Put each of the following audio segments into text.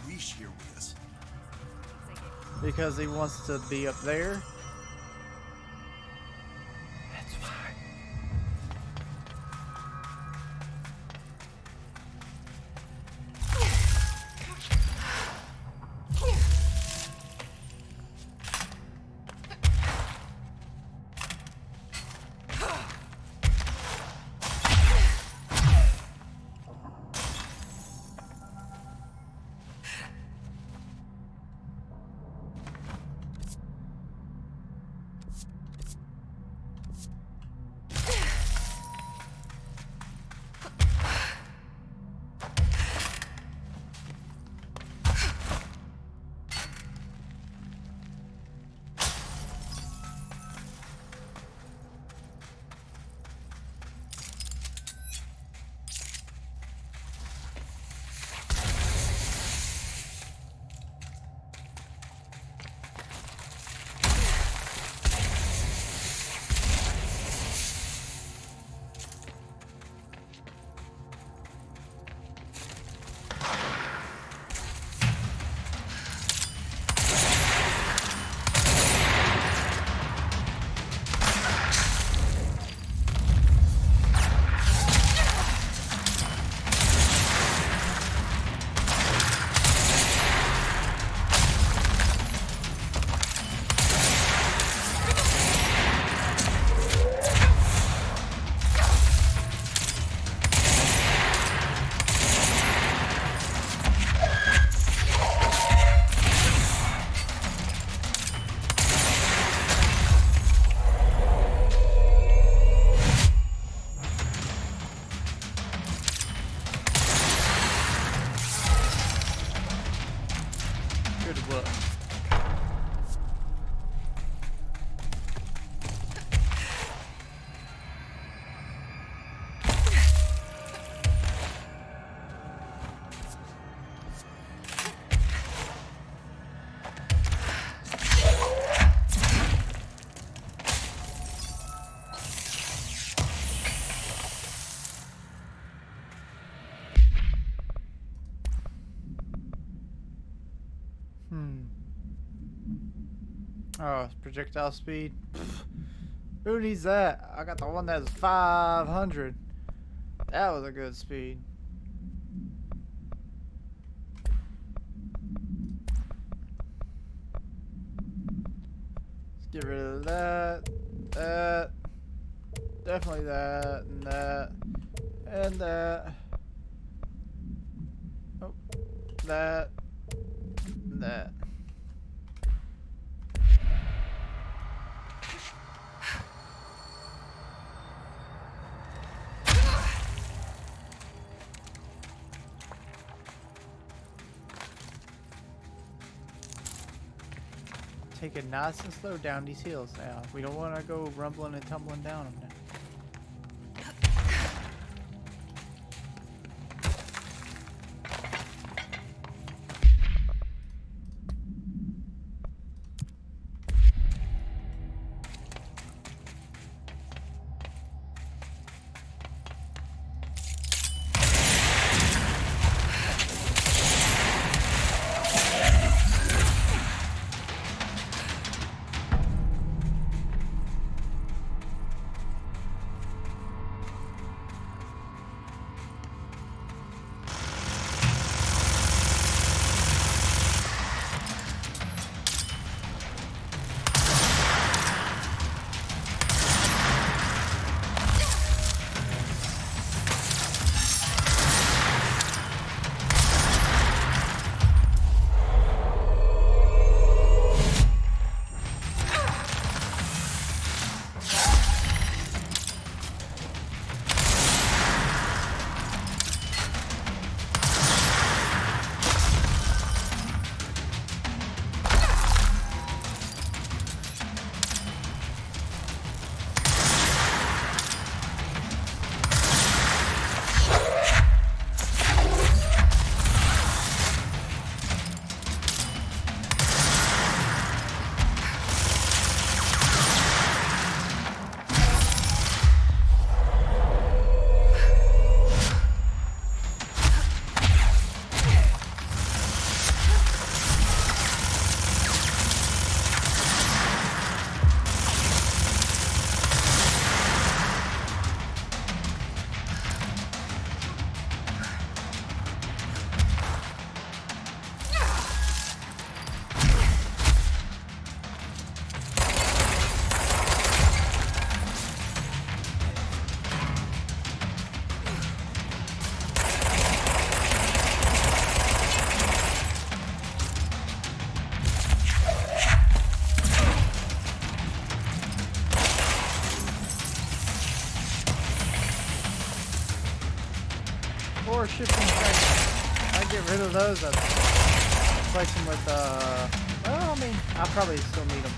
Leash here with us? Because he wants to be up there. That's why. Good work. Oh, projectile speed. Pfft. Who needs that? I got the one that's 500. That was a good speed. Let's get rid of that, that, definitely that, and that, and that. Oh, that, and that. Take it nice and slow down these hills now. We don't want to go rumbling and tumbling down them now. shifting section. I get rid of those. I'd replace them with, well, I mean, I'll probably still need them.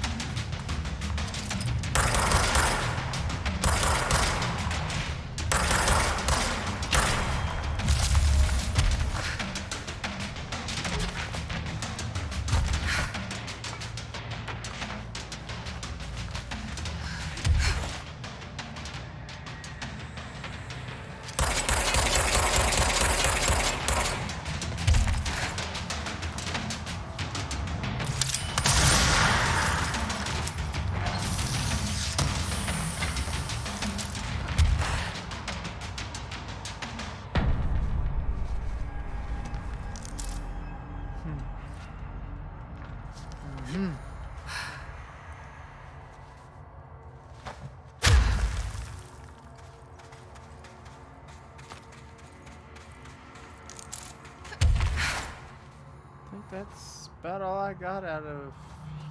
That's about all I got out of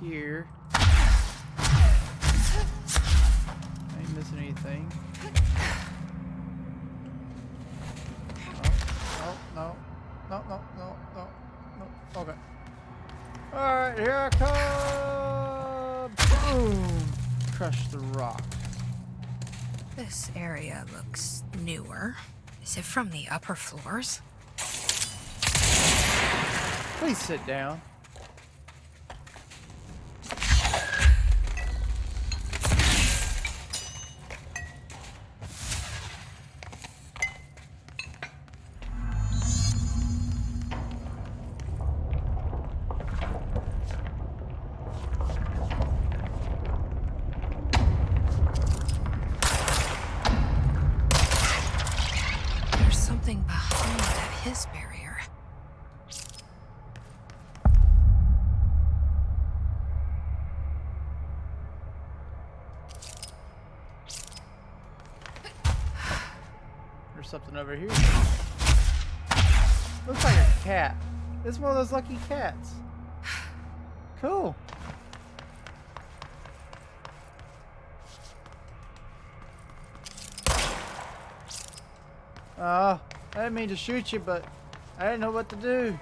here. Ain't missing anything. Oh, no. No, no, no, no, no. Okay. Alright, here I come! Boom! Crush the rock. This area looks newer. Is it from the upper floors? Please sit down. There's something behind that hiss barrier. Something over here. Looks like a cat. It's one of those lucky cats. Cool. I didn't mean to shoot you, but I didn't know what to do.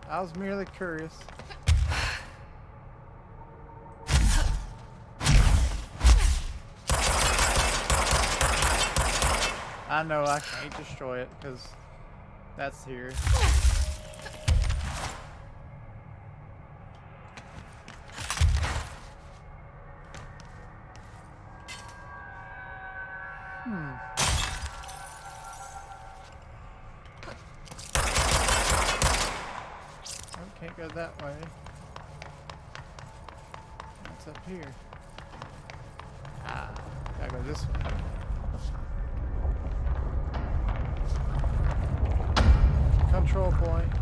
I was merely curious. I know I can't destroy it because that's here. Can't go that way. What's up here? Gotta go this way. Control point.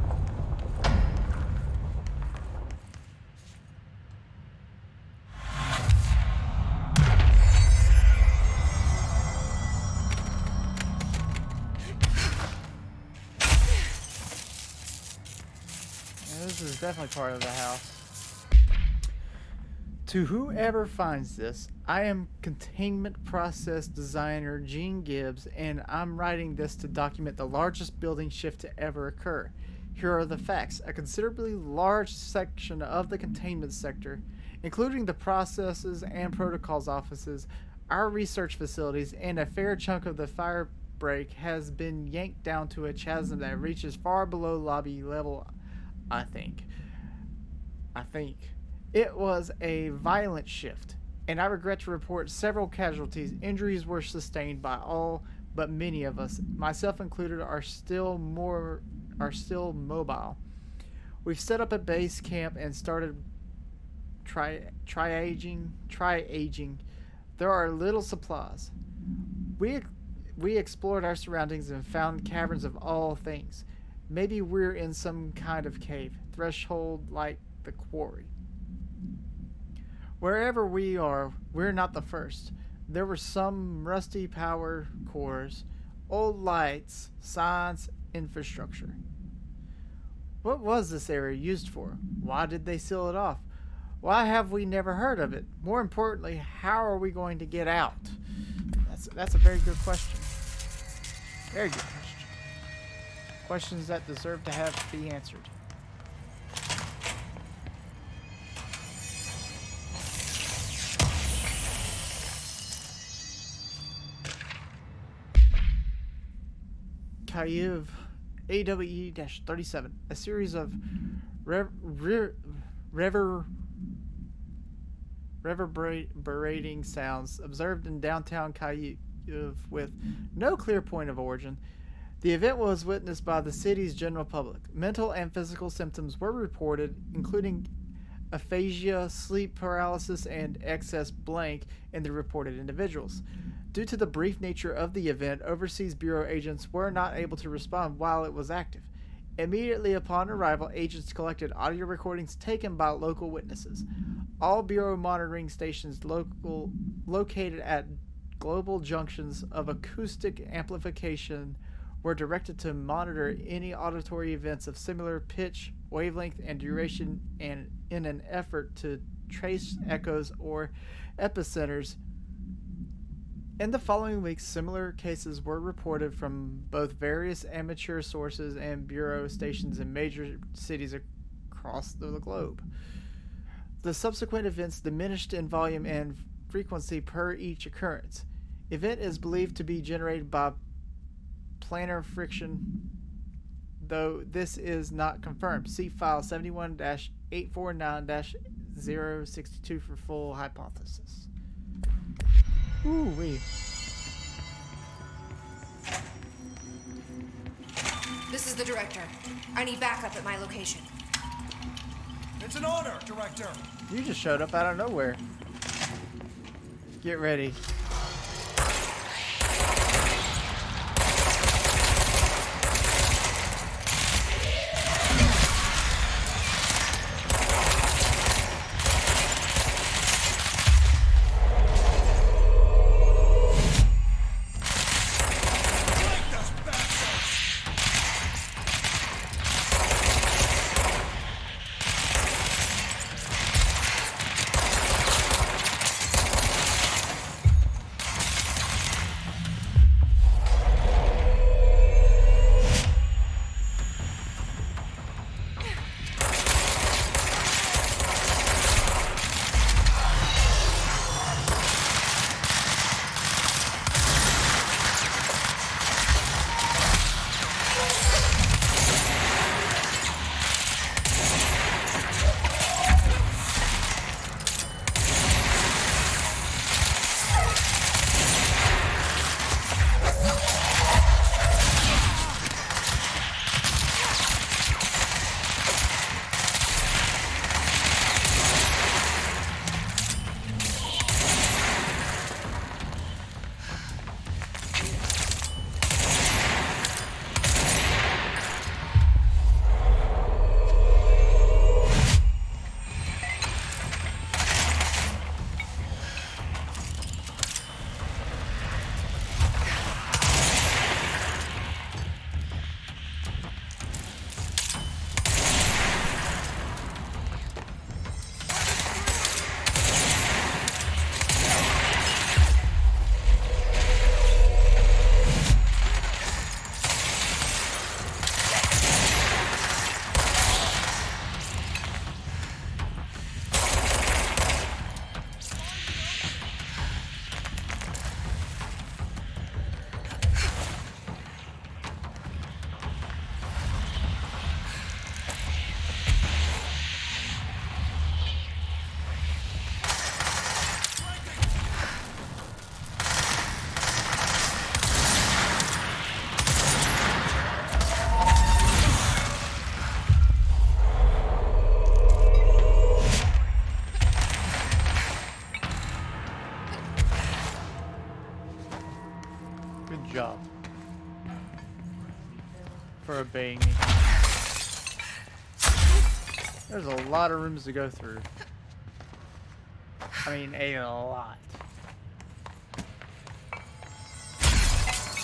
This is definitely part of the house. To whoever finds this, I am Containment Process Designer Gene Gibbs, and I'm writing this to document the largest building shift to ever occur. Here are the facts. A considerably large section of the containment sector, including the processes and protocols offices, our research facilities, and a fair chunk of the fire break has been yanked down to a chasm that reaches far below lobby level. I think it was a violent shift, and I regret to report several casualties. Injuries were sustained by all but many of us, myself included, are still mobile. We've set up a base camp and started triaging. There are little supplies. We explored our surroundings and found caverns of all things. Maybe we're in some kind of cave, threshold like the quarry. Wherever we are, we're not the first. There were some rusty power cores, old lights, signs, infrastructure. What was this area used for? Why did they seal it off? Why have we never heard of it? More importantly, how are we going to get out? That's a very good question. Very good question. Questions that deserve to have to be answered. Kyiv AWE-37, a series of reverberating sounds observed in downtown Kyiv with no clear point of origin. The event was witnessed by the city's general public. Mental and physical symptoms were reported, including aphasia, sleep paralysis, and excess blank in the reported individuals. Due to the brief nature of the event, Overseas Bureau agents were not able to respond while it was active. Immediately upon arrival, agents collected audio recordings taken by local witnesses. All Bureau monitoring stations located at global junctions of acoustic amplification were directed to monitor any auditory events of similar pitch, wavelength, and duration, and in an effort to trace echoes or epicenters. In the following weeks, similar cases were reported from both various amateur sources and Bureau stations in major cities across the globe. The subsequent events diminished in volume and frequency per each occurrence. Event is believed to be generated by planar friction, though this is not confirmed. See file 71-849-062 for full hypothesis. Ooh-wee. This is the director. I need backup at my location. It's an honor, Director. You just showed up out of nowhere. Get ready. Good job. For obeying me. There's a lot of rooms to go through. I mean, a lot.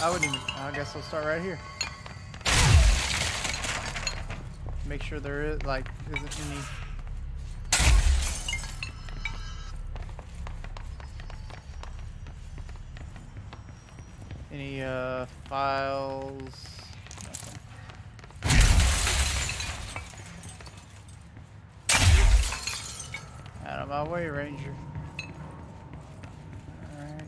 I guess I'll start right here. make sure there is like isn't any files. Out of my way, Ranger. Alright.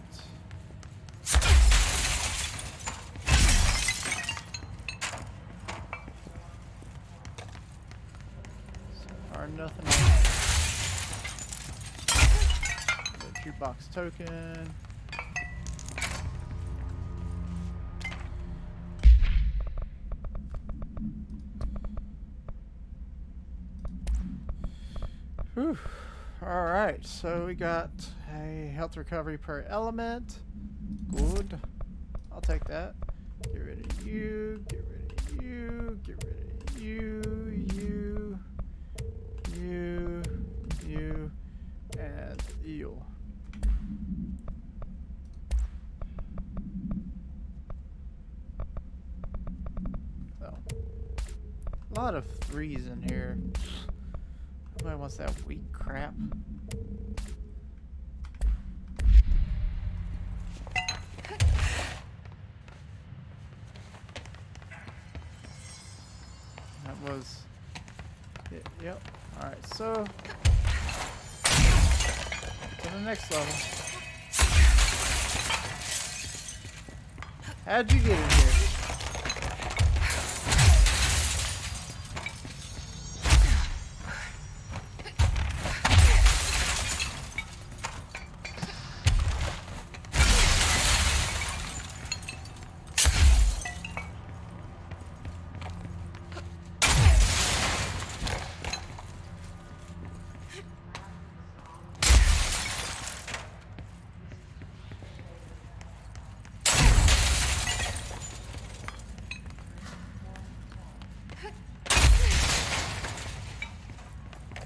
So far, nothing else. The jukebox token. Whew. Alright, so we got a health recovery per element. Good. I'll take that. Get rid of you, get rid of you, get rid of you, you, and eel. So, a lot of 3s in here. Nobody wants that weak crap. That was it. Yep. Alright, so to the next level. How'd you get in here?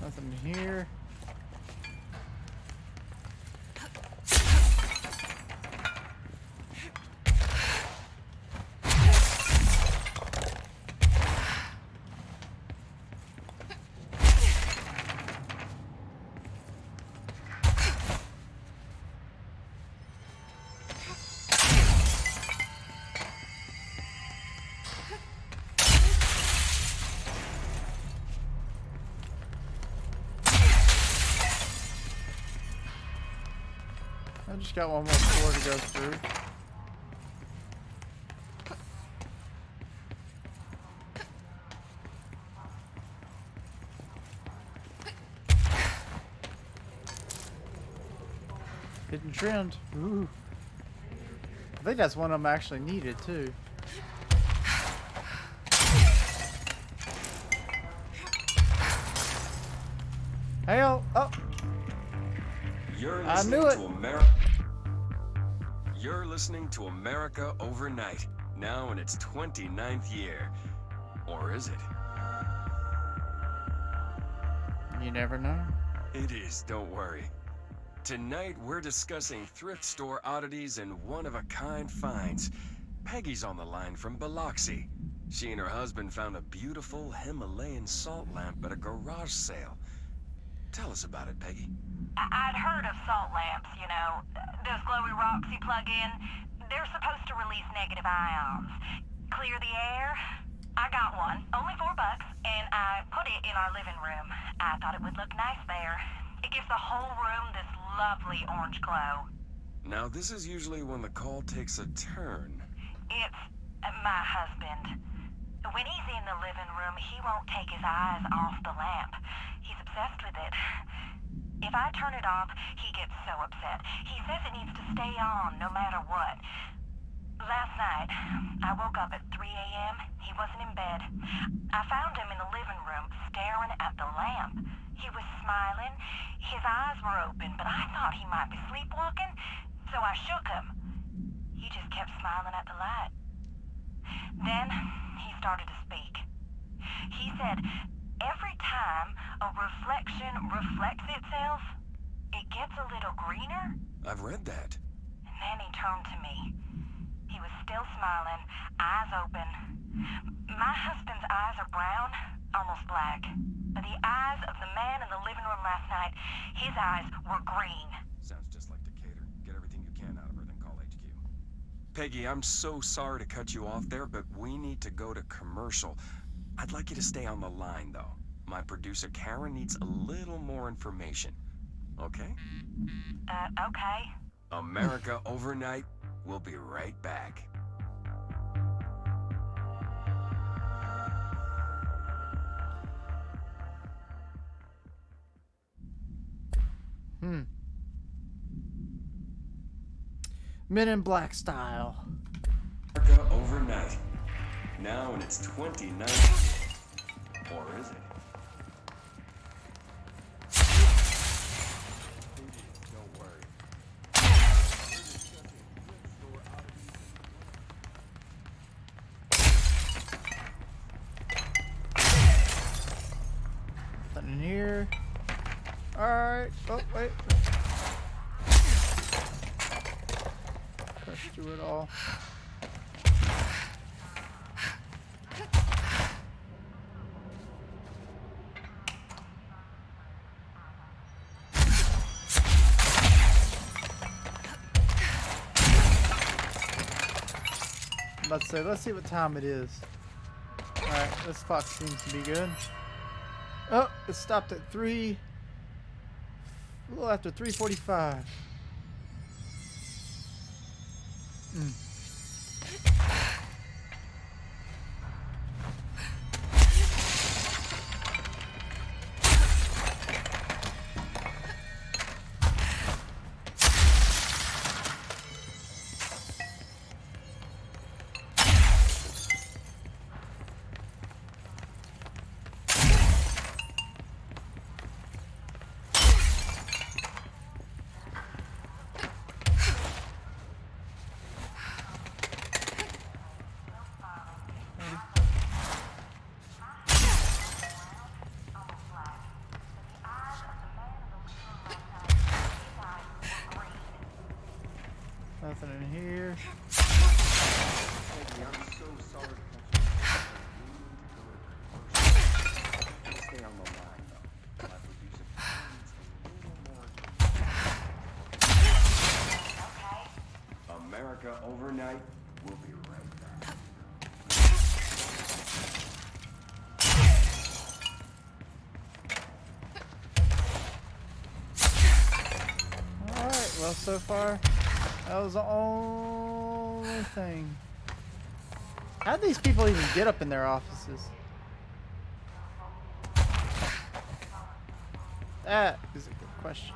Nothing here. I just got one more floor to go through. Hidden trend. Ooh. I think that's one of them actually needed too. Hell, oh. I knew it. You're listening to America Overnight, now in its 29th year. Or is it? You never know. It is, don't worry. Tonight, we're discussing thrift store oddities and one-of-a-kind finds. Peggy's on the line from Biloxi. She and her husband found a beautiful Himalayan salt lamp at a garage sale. Tell us about it, Peggy. I'd heard of salt lamps, you know, those glowy rocks you plug in. They're supposed to release negative ions. Clear the air? I got one, only $4, and I put it in our living room. I thought it would look nice there. It gives the whole room this lovely orange glow. Now, this is usually when the call takes a turn. It's my husband. When he's in the living room, he won't take his eyes off the lamp. He's obsessed with it. If I turn it off, he gets so upset. He says it needs to stay on no matter what. Last night, I woke up at 3 a.m. He wasn't in bed. I found him in the living room, staring at the lamp. He was smiling. His eyes were open, but I thought he might be sleepwalking, so I shook him. He just kept smiling at the light. Then, he started to speak. He said, every time a reflection reflects itself, it gets a little greener. I've read that. And then he turned to me. He was still smiling, eyes open. My husband's eyes are brown, almost black. But the eyes of the man in the living room last night, his eyes were green. Sounds just like Decatur. Get everything you can out of her, then call HQ. Peggy, I'm so sorry to cut you off there, but we need to go to commercial. I'd like you to stay on the line, though. My producer, Karen, needs a little more information. Okay? Okay. America Overnight. We'll be right back. Men in Black style. America Overnight. Now in its 29th. Or is it? Don't worry. Nothing in here. Alright. Oh, wait. Crush through it all. I'm about to say, let's see what time it is. Alright, this clock seems to be good. Oh, it stopped at 3. A little after 3:45. Nothing in here. Peggy, I'm so sorry to cut you off. Stay on the line, though. My producer needs a little more. Okay. America Overnight. We'll be right back. Alright, well, so far, that was the only thing. How'd these people even get up in their offices? That is a good question.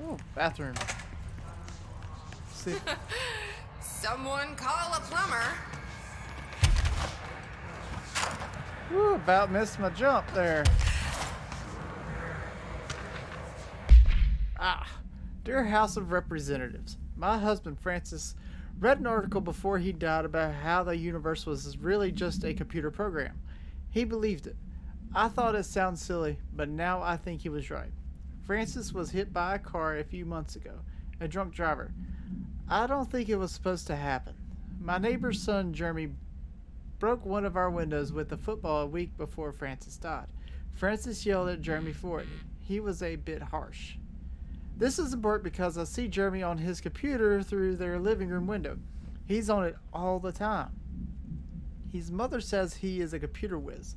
Oh, bathroom. See. Someone call a plumber. Woo, about missed my jump there. Dear House of Representatives, my husband Francis read an article before he died about how the universe was really just a computer program. He believed it. I thought it sounded silly, but now I think he was right. Francis was hit by a car a few months ago, a drunk driver. I don't think it was supposed to happen. My neighbor's son Jeremy broke one of our windows with a football a week before Francis died. Francis yelled at Jeremy for it. He was a bit harsh. This is important because I see Jeremy on his computer through their living room window. He's on it all the time. His mother says he is a computer whiz.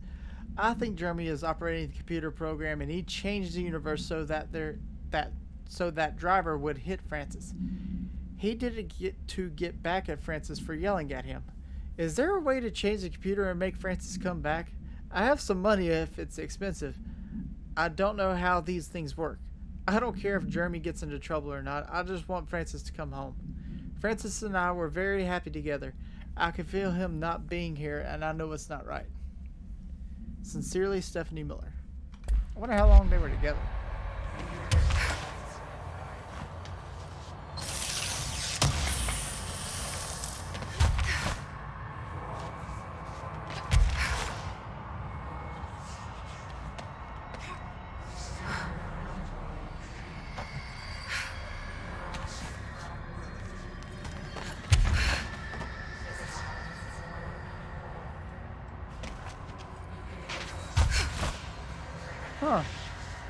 I think Jeremy is operating the computer program and he changed the universe so that that driver would hit Francis. He did it to get back at Francis for yelling at him. Is there a way to change the computer and make Francis come back? I have some money if it's expensive. I don't know how these things work. I don't care if Jeremy gets into trouble or not. I just want Francis to come home. Francis and I were very happy together. I can feel him not being here, and I know it's not right. Sincerely, Stephanie Miller. I wonder how long they were together.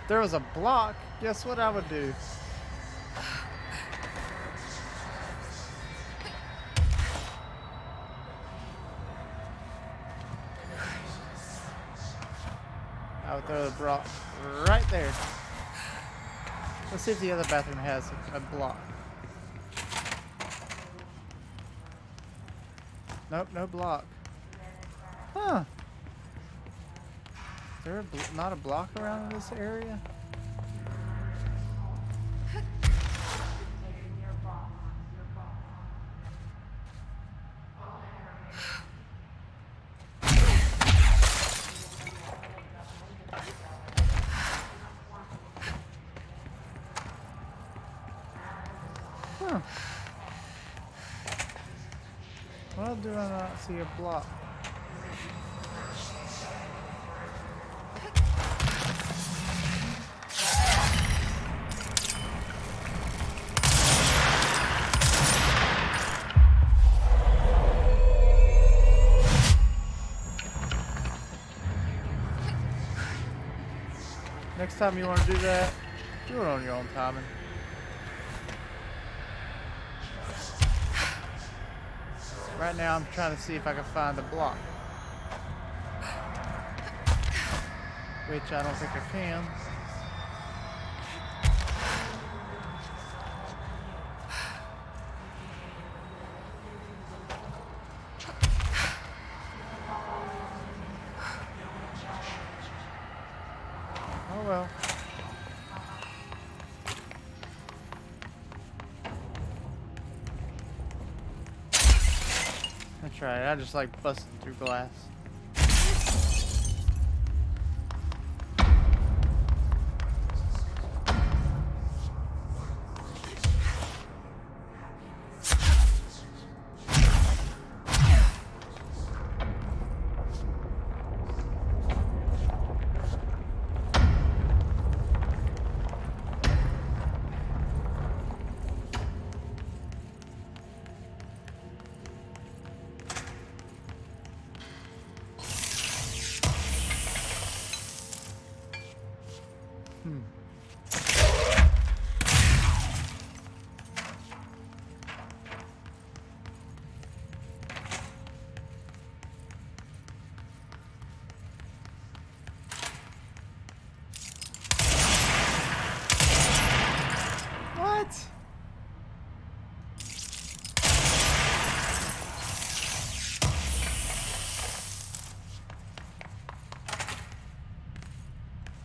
If there was a block, guess what I would do? I would throw the block right there. Let's see if the other bathroom has a block. Nope, no block. Huh. Is there not a block around this area? Huh. Why do I not see a block? Next time you want to do that, do it on your own timing. Right now I'm trying to see if I can find the block. Which I don't think I can. Oh well. That's right, I just like busting through glass. What?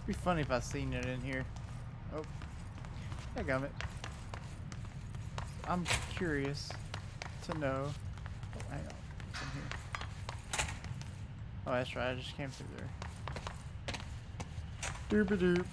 Be funny if I seen it in here. Oh, I got it. I'm curious to know. Oh, hang on. What's in here? Oh, that's right. I just came through there. Doop-a-doop.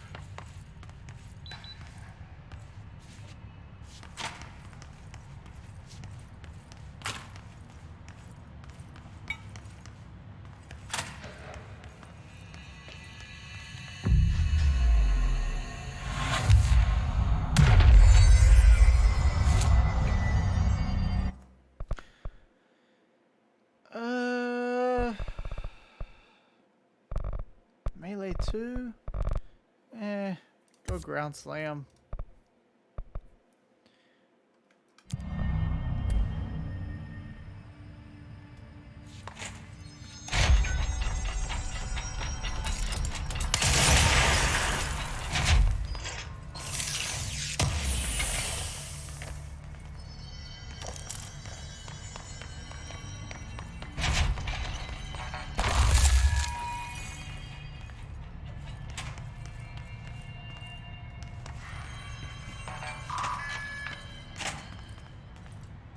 Melee 2? Go ground slam.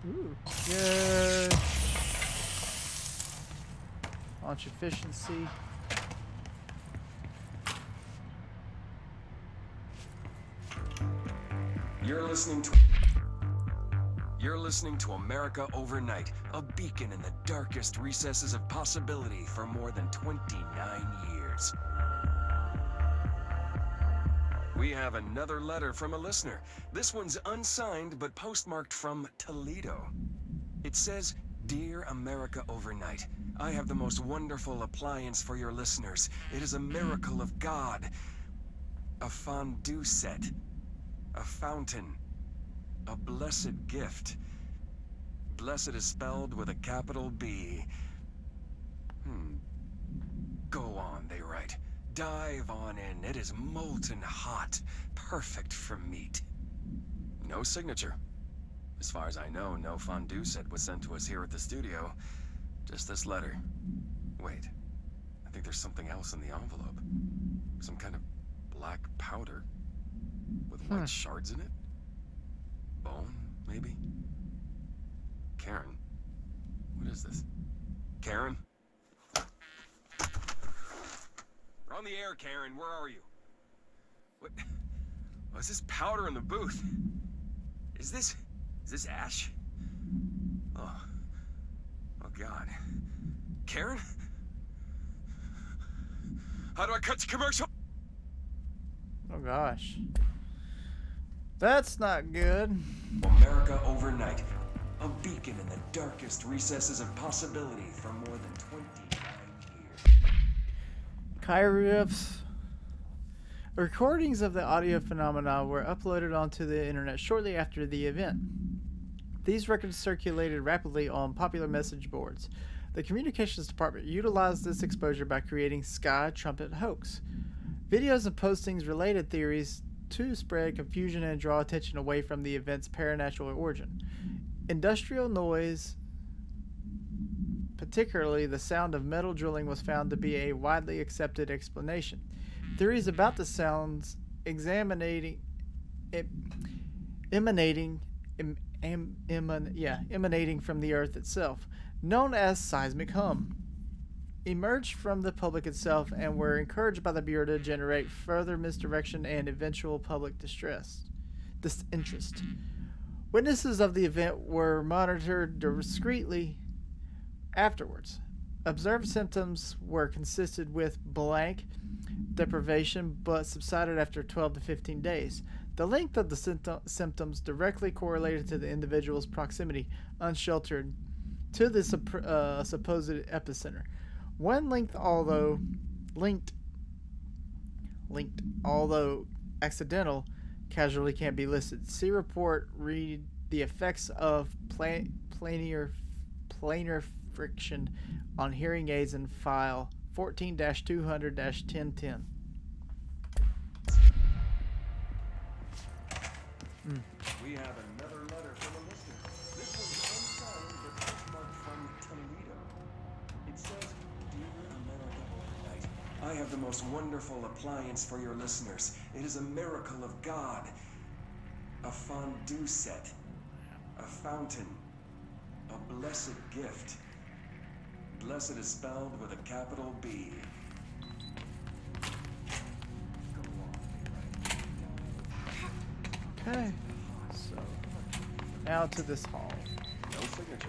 Ooh, good. Launch efficiency. You're listening to America Overnight, a beacon in the darkest recesses of possibility for more than 29 years. We have another letter from a listener. This one's unsigned, but postmarked from Toledo. It says, "Dear America Overnight, I have the most wonderful appliance for your listeners. It is a miracle of God. A fondue set. A fountain. A blessed gift. Blessed is spelled with a capital B. Go on, they write. Dive on in. It is molten hot. Perfect for meat. No signature. As far as I know, no fondue set was sent to us here at the studio. Just this letter. Wait. I think there's something else in the envelope. Some kind of black powder. With white shards in it? Bone, maybe? Karen. What is this? Karen? We're on the air, Karen. Where are you? What? Oh, is this powder in the booth? Is this ash? Oh. Oh, God. Karen? How do I cut to commercial? Oh gosh. That's not good. America overnight. A beacon in the darkest recesses of possibility for more than 29 years. Kyriffs. Recordings of the audio phenomena were uploaded onto the internet shortly after the event. These records circulated rapidly on popular message boards. The communications department utilized this exposure by creating Sky Trumpet Hoax. Videos and postings related theories to spread confusion and draw attention away from the event's paranatural origin. Industrial noise, particularly the sound of metal drilling, was found to be a widely accepted explanation. Theories about the sounds emanating from the Earth itself, known as seismic hum, emerged from the public itself and were encouraged by the Bureau to generate further misdirection and eventual public disinterest. Witnesses of the event were monitored discreetly afterwards. Observed symptoms were consistent with blank deprivation but subsided after 12 to 15 days. The length of the symptoms directly correlated to the individual's proximity, unsheltered, to the supposed epicenter. One linked, although accidental, casualty can't be listed. See report. Read the effects of planar friction on hearing aids in file 14-200-1010. We have another letter from a listener. This one's unsigned but postmarked from Toledo. It says, Dear America Overnight, I have the most wonderful appliance for your listeners. It is a miracle of God. A fondue set. A fountain. A blessed gift. Blessed is spelled with a capital B. Okay, so now to this hall. No signature.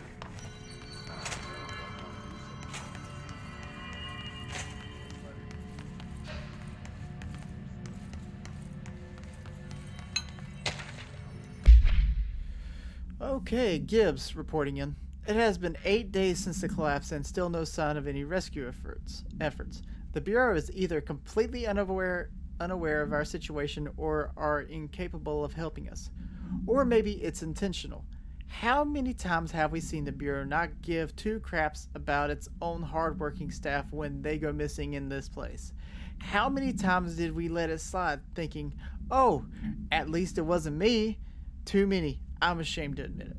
Okay, Gibbs reporting in. It has been 8 days since the collapse and still no sign of any rescue efforts. The Bureau is either completely unaware of our situation or are incapable of helping us. Or maybe it's intentional. How many times have we seen the Bureau not give two craps about its own hardworking staff when they go missing in this place? How many times did we let it slide thinking, oh, at least it wasn't me? Too many. I'm ashamed to admit it.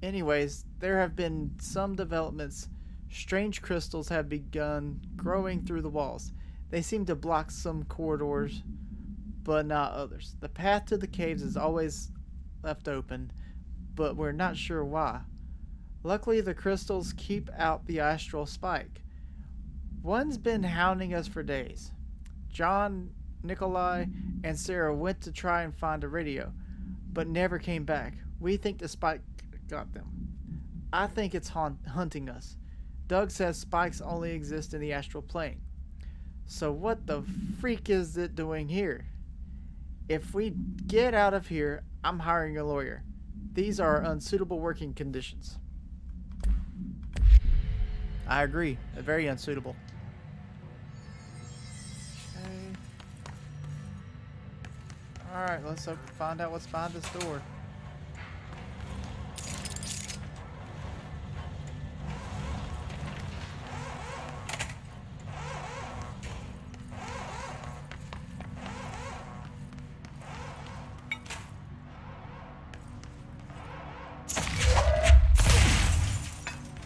Anyways, there have been some developments. Strange crystals have begun growing through the walls. They seem to block some corridors, but not others. The path to the caves is always left open, but we're not sure why. Luckily, the crystals keep out the astral spike. One's been hounding us for days. John, Nikolai, and Sarah went to try and find a radio, but never came back. We think the spike got them. I think it's hunting us. Doug says spikes only exist in the astral plane. So what the freak is it doing here? If we get out of here, I'm hiring a lawyer. These are unsuitable working conditions. I agree. Very unsuitable. Okay. Alright, let's find out what's behind this door.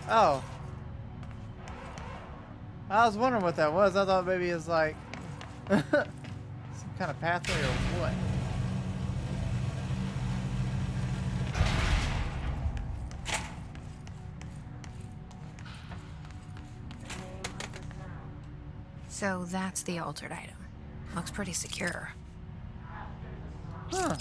Oh. I was wondering what that was. I thought maybe it's like some kind of pathway or what. So that's the altered item. Looks pretty secure. Huh.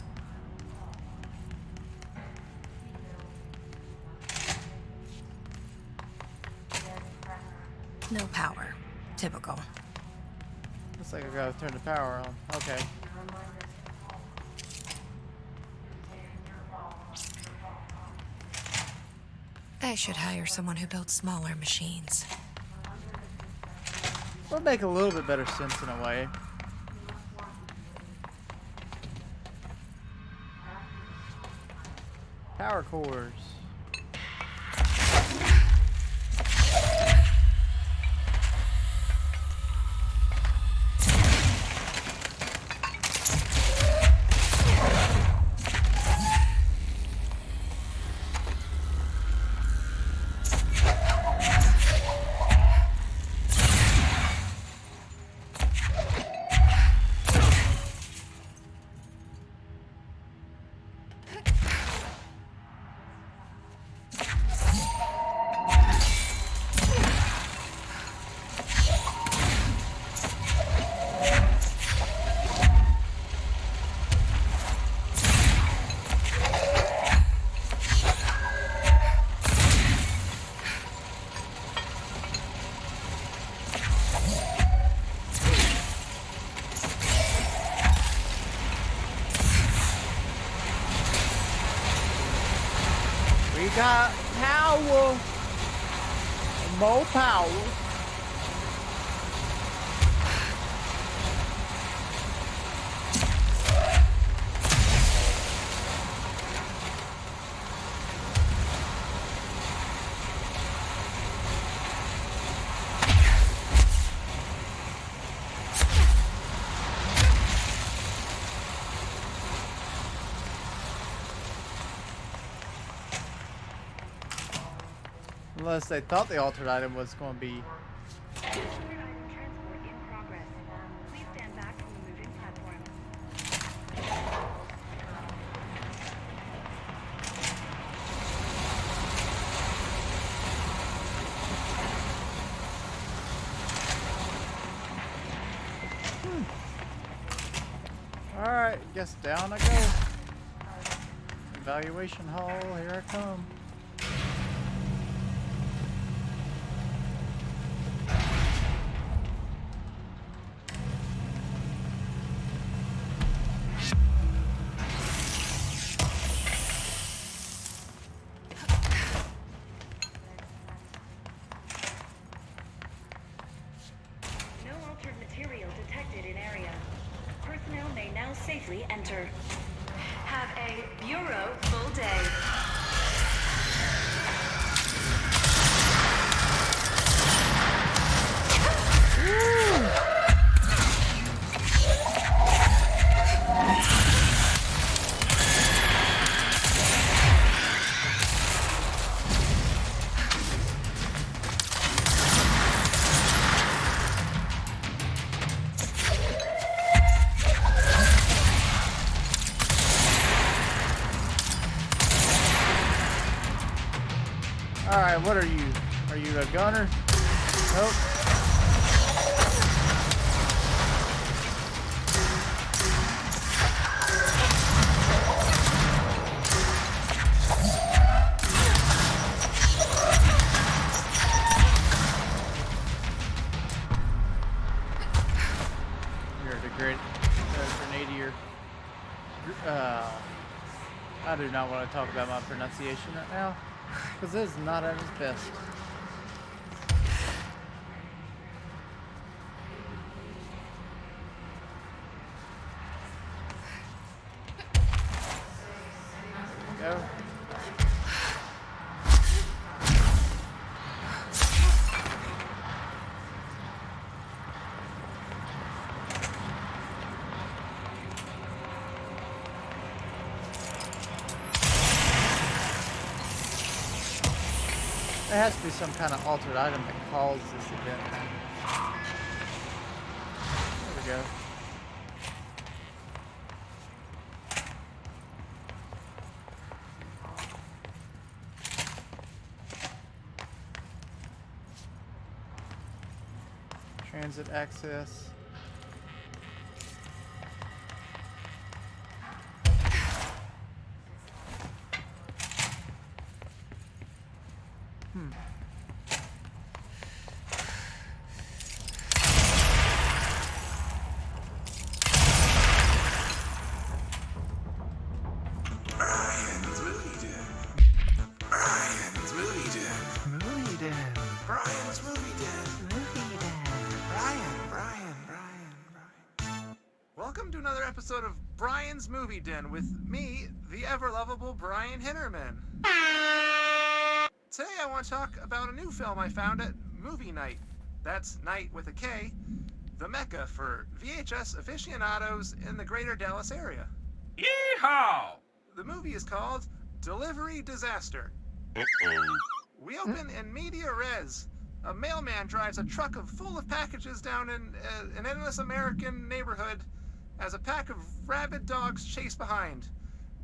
No power. Typical. Looks like I gotta turn the power on. Okay. I should hire someone who builds smaller machines. Would make a little bit better sense in a way. Power cores. We got power. More power. Unless they thought the altered item was going to be. Transport in progress. Please stand back from the moving platform. Alright, guess down I go. Evaluation hall, here I come. No altered material detected in area. Personnel may now safely enter. Have a Bureau full day. Alright, what are you? Are you a gunner? Nope. You're the great grenadier. I do not want to talk about my pronunciation right now, because it is not at its best. go. There has to be some kind of altered item that caused this event. There we go. Transit access. Brian's Movie Den. Brian's Movie Den. Movie Den. Brian's Movie Den. Movie Den. Brian. Welcome to another episode of Brian's Movie Den with me, the ever-lovable Brian Hinnerman. Today I want to talk about a new film I found at Movie Night. That's night with a K, the mecca for VHS aficionados in the greater Dallas area. Yeehaw! The movie is called Delivery Disaster. We open in media res. A mailman drives a truck full of packages down in an endless American neighborhood as a pack of rabid dogs chase behind.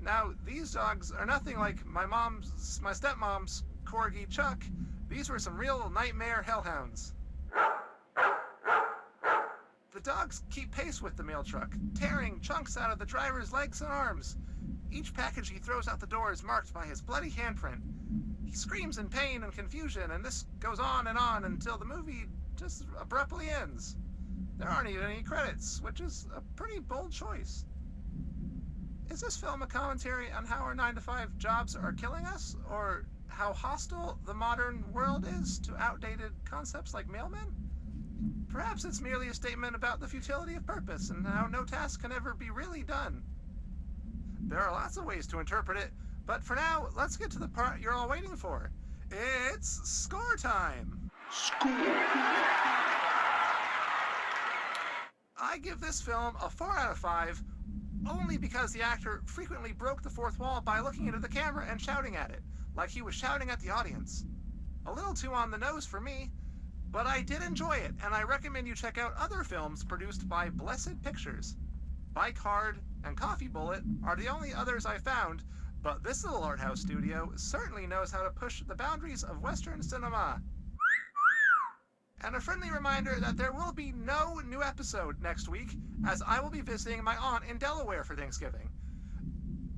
Now, these dogs are nothing like my stepmom's corgi Chuck. These were some real nightmare hellhounds. The dogs keep pace with the mail truck, tearing chunks out of the driver's legs and arms. Each package he throws out the door is marked by his bloody handprint. He screams in pain and confusion, and this goes on until the movie just abruptly ends. There aren't even any credits, which is a pretty bold choice. Is this film a commentary on how our 9-to-5 jobs are killing us, or how hostile the modern world is to outdated concepts like mailmen? Perhaps it's merely a statement about the futility of purpose and how no task can ever be really done. There are lots of ways to interpret it, but for now, let's get to the part you're all waiting for. It's score time! I give this film a 4 out of 5, only because the actor frequently broke the fourth wall by looking into the camera and shouting at it, like he was shouting at the audience. A little too on the nose for me, but I did enjoy it, and I recommend you check out other films produced by Blessed Pictures. Bike Hard and Coffee Bullet are the only others I found, but this little art house studio certainly knows how to push the boundaries of Western cinema. And a friendly reminder that there will be no new episode next week, as I will be visiting my aunt in Delaware for Thanksgiving.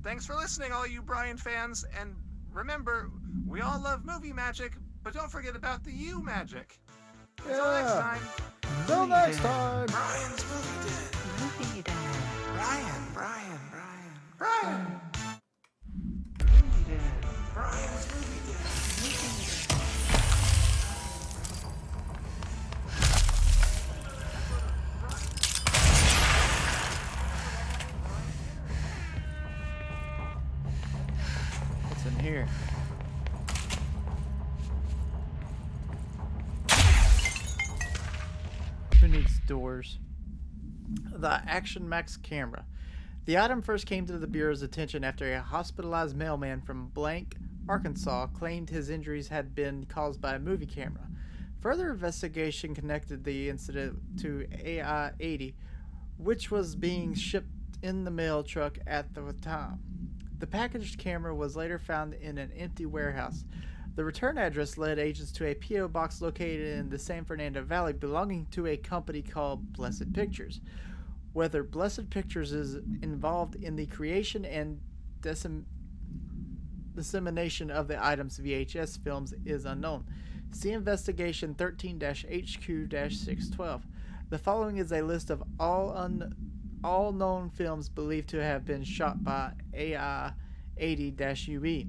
Thanks for listening, all you Brian fans, and remember, we all love movie magic, but don't forget about the you magic. Until next time. Till next time. Brian's Movie Den. Movie Den. Brian. Brian. Movie Den. Brian's Movie Den. What's in here? Who needs doors? The Action Max camera. The item first came to the Bureau's attention after a hospitalized mailman from Blank, Arkansas, claimed his injuries had been caused by a movie camera. Further investigation connected the incident to AI-80, which was being shipped in the mail truck at the time. The packaged camera was later found in an empty warehouse. The return address led agents to a P.O. box located in the San Fernando Valley belonging to a company called Blessed Pictures. Whether Blessed Pictures is involved in the creation and dissemination of the item's VHS films is unknown. See Investigation 13-HQ-612. The following is a list of all known films believed to have been shot by AI-80-UE.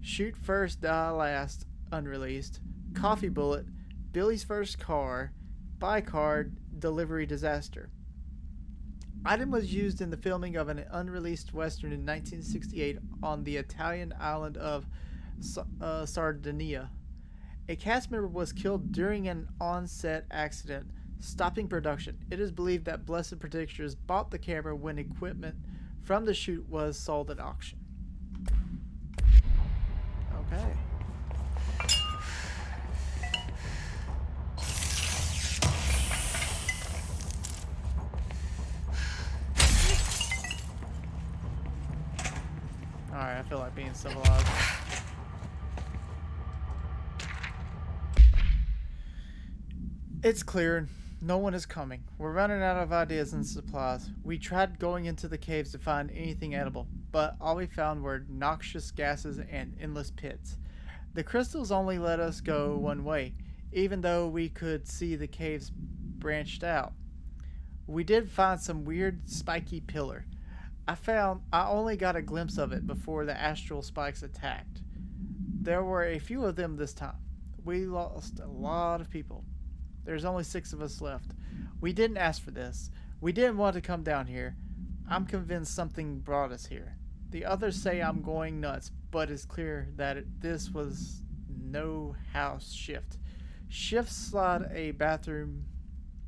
Shoot First, Die Last, unreleased. Coffee Bullet, Billy's First Car, Bike Hard, Delivery Disaster. Item was used in the filming of an unreleased western in 1968 on the Italian island of Sardinia. A cast member was killed during an on-set accident, stopping production. It is believed that Blessed Pictures bought the camera when equipment from the shoot was sold at auction. Okay. Alright, I feel like being civilized. It's clear. No one is coming. We're running out of ideas and supplies. We tried going into the caves to find anything edible, but all we found were noxious gases and endless pits. The crystals only let us go one way, even though we could see the caves branched out. We did find some weird spiky pillar. I only got a glimpse of it before the astral spikes attacked. There were a few of them this time. We lost a lot of people. There's only 6 of us left. We didn't ask for this. We didn't want to come down here. I'm convinced something brought us here. The others say I'm going nuts, but it's clear that this was no house shift. Shifts slide a bathroom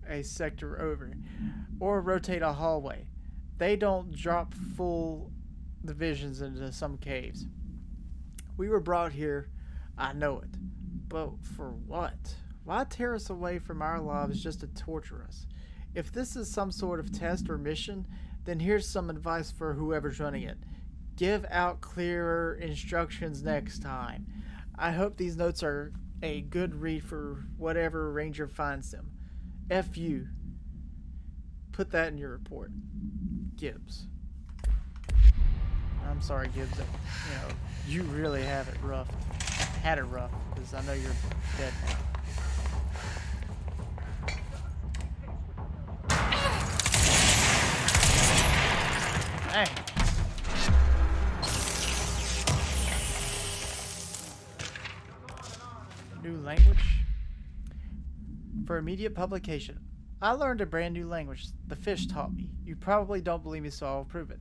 a sector over, or rotate a hallway. They don't drop full divisions into some caves. We were brought here, I know it. But for what? Why tear us away from our lives just to torture us? If this is some sort of test or mission, then here's some advice for whoever's running it. Give out clearer instructions next time. I hope these notes are a good read for whatever ranger finds them. F you. Put that in your report. Gibbs. I'm sorry, Gibbs. You really have it rough. Had it rough, because I know you're dead now. Hey. New language? For immediate publication. I learned a brand new language. The fish taught me. You probably don't believe me, so I'll prove it.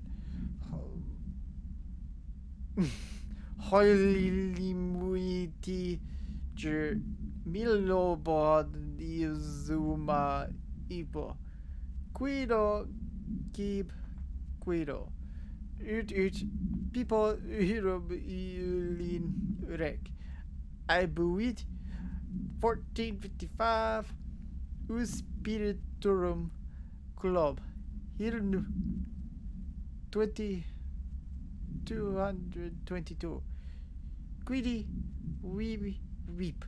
Hoilimuiti jer milobod izuma ipo. Guido gib Guido. People hirob ilin rek. I buit 1455 Uspiriturum Club. Hirnu 222. Guidi weep.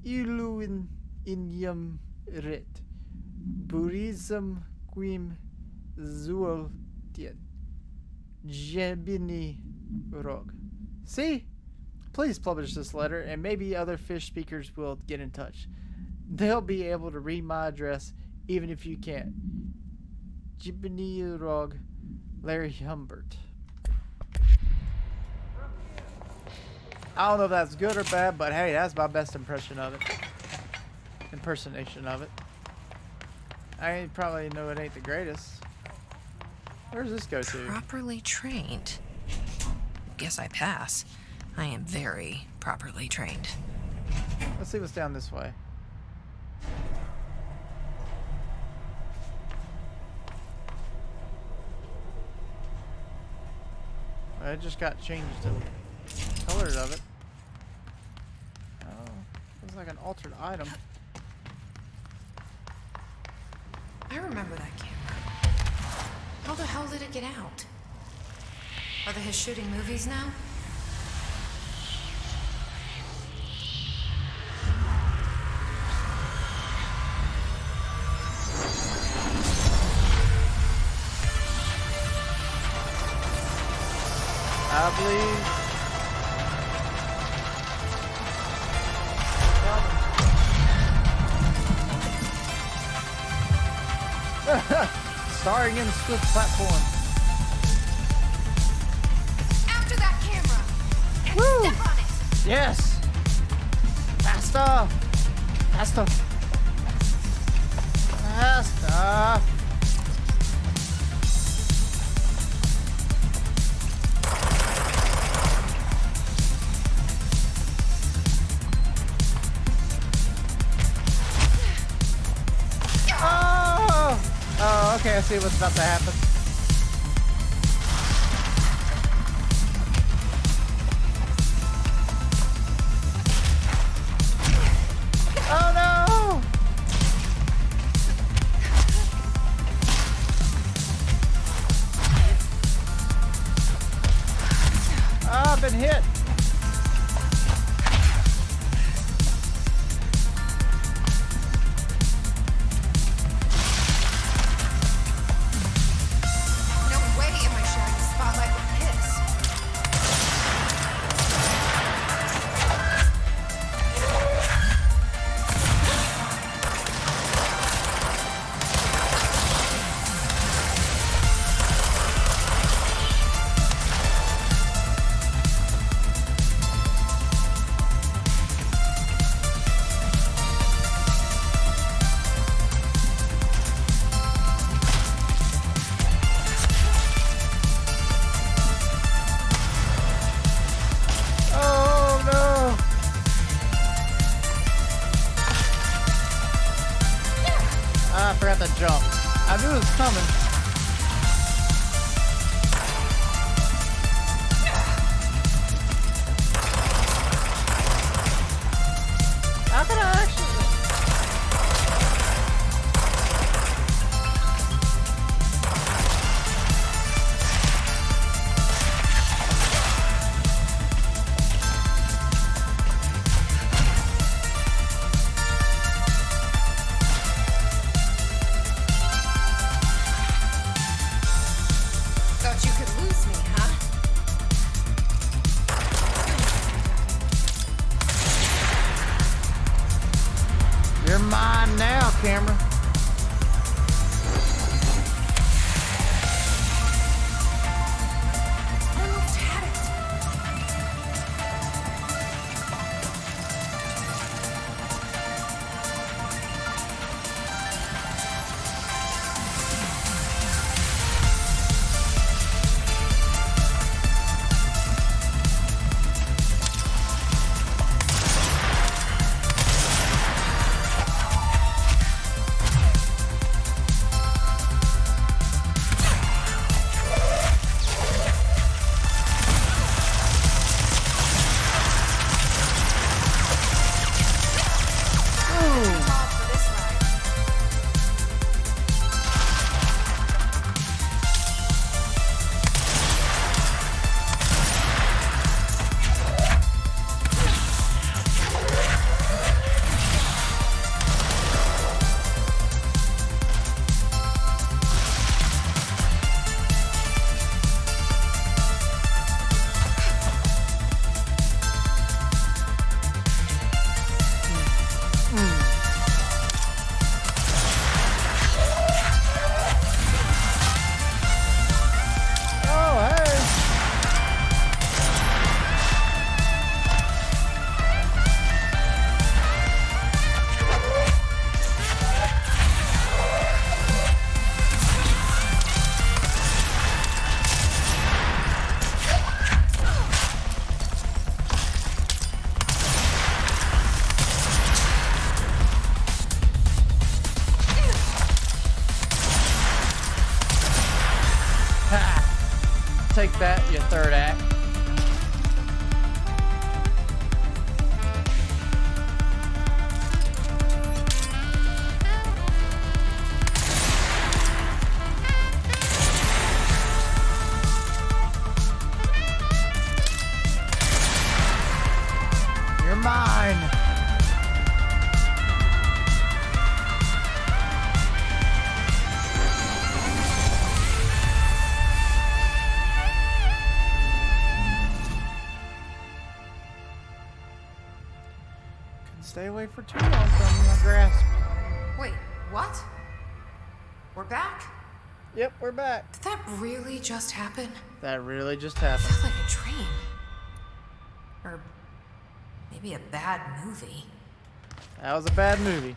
Iluin inyam ret. Burism quim zuel tien. Jebini rog. See? Please publish this letter, and maybe other fish speakers will get in touch. They'll be able to read my address, even if you can't. Jebini rog, Larry Humbert. I don't know if that's good or bad, but hey, that's my best impression of it. Impersonation of it. I probably know it ain't the greatest. Where does this go to? Properly trained. Guess I pass. I am very properly trained. Let's see what's down this way. It just got changed to the colors of it. Oh, looks like an altered item. I remember that camera. How the hell did it get out? Are they his shooting movies now? I believe. Starring in Swift platform. After that camera! And Woo! step on it! Yes! Faster! Faster! Faster! see what's about to happen. Oh no! Oh, I've been hit. No way am I sharing the spotlight with Piss. Oh no! Ah, I forgot to jump. I knew it was coming. How could I actually? Thought you could lose me, huh? You're mine now, camera. Almost had it. Called for this ride. Oh, hey! Ha! Take that, you third act. You're mine. Stay away for too long from my grasp. Wait, what? We're back? Yep, we're back. Did that really just happen? That really just It happened. felt like a dream. Or maybe a bad movie. That was a bad movie.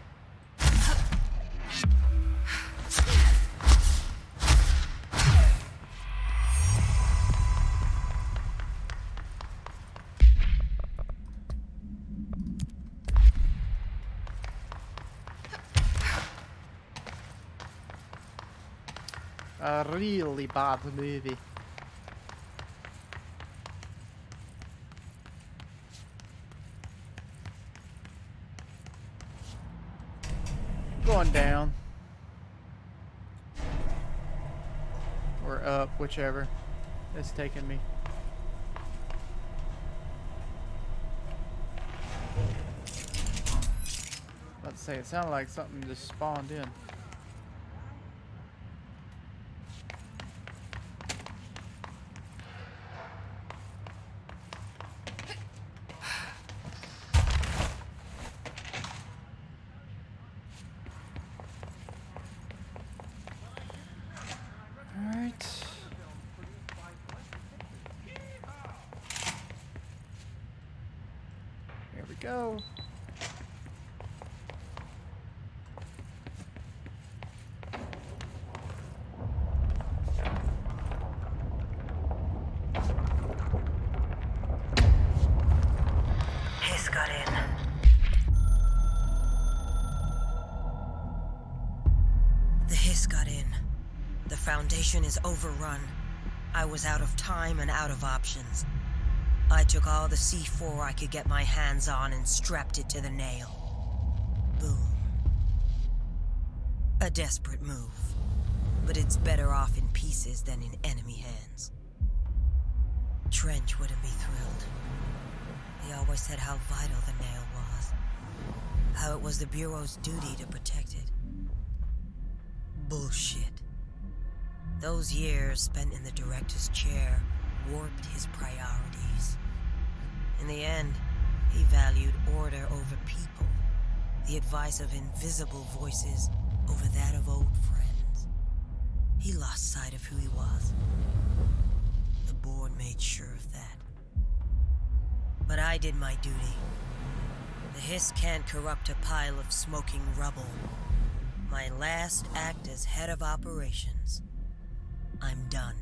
A really bad movie. Going down. Or up, whichever. It's taking me. Let's say it sounded like something just spawned in. Alright. Here we go. Hiss got in. The hiss got in. The Foundation is overrun. I was out of time and out of options. I took all the C4 I could get my hands on and strapped it to the nail. Boom. A desperate move. But it's better off in pieces than in enemy hands. Trench wouldn't be thrilled. He always said how vital the nail was. How it was the Bureau's duty to protect it. Bullshit. Those years spent in the director's chair warped his priorities. In the end, he valued order over people, the advice of invisible voices over that of old friends. He lost sight of who he was. The board made sure of that. But I did my duty. The hiss can't corrupt a pile of smoking rubble. My last act as head of operations. I'm done.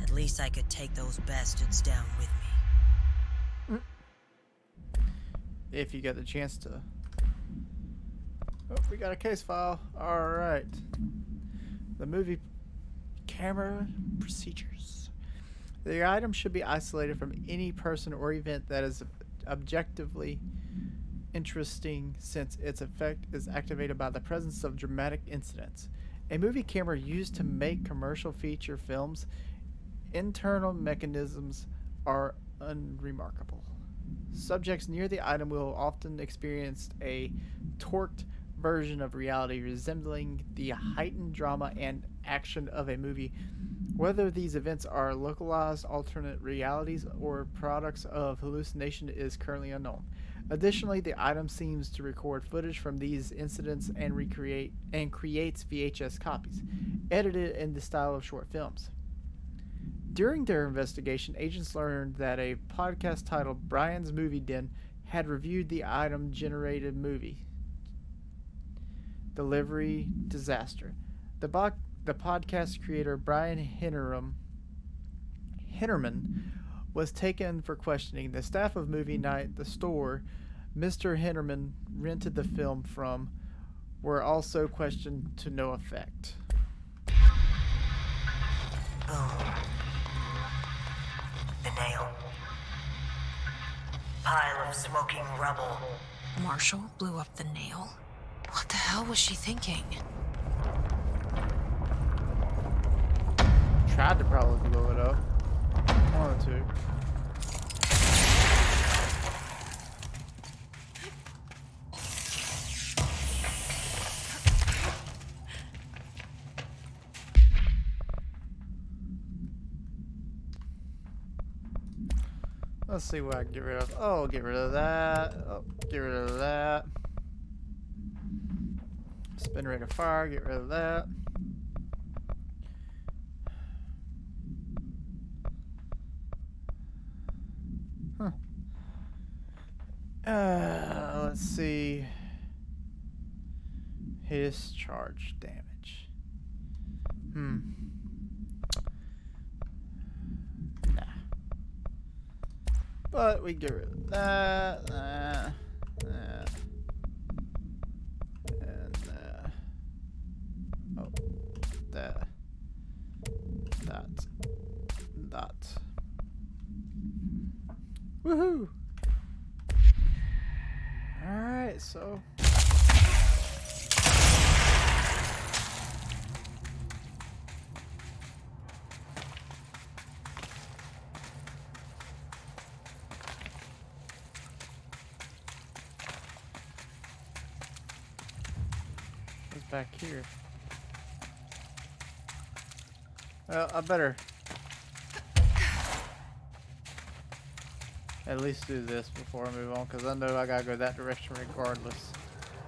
At least I could take those bastards down with me. If you get the chance to. Oh, we got a case file. Alright. The movie camera procedures. The item should be isolated from any person or event that is objectively interesting, since its effect is activated by the presence of dramatic incidents. A movie camera used to make commercial feature films, internal mechanisms are unremarkable. Subjects near the item will often experience a torqued version of reality resembling the heightened drama and action of a movie. Whether these events are localized alternate realities or products of hallucination is currently unknown. Additionally, the item seems to record footage from these incidents and creates VHS copies, edited in the style of short films. During their investigation, agents learned that a podcast titled Brian's Movie Den had reviewed the item-generated movie, Delivery Disaster. The podcast creator Brian Hinnerman was taken for questioning. The staff of Movie Night, the store Mr. Hinnerman rented the film from, were also questioned to no effect. Boom. The nail. Pile of smoking rubble. Marshall blew up the nail? What the hell was she thinking? Tried to probably blow it up. One or two. Let's see what I can get rid of. Oh, get rid of that. Oh, get rid of that. Spin rate of fire, get rid of that. Let's see. His charge damage. Nah. But we get rid of that, that, and oh, that. Woohoo! Alright, so. What's back here? Well, I better at least do this before I move on, because I know I gotta go that direction regardless.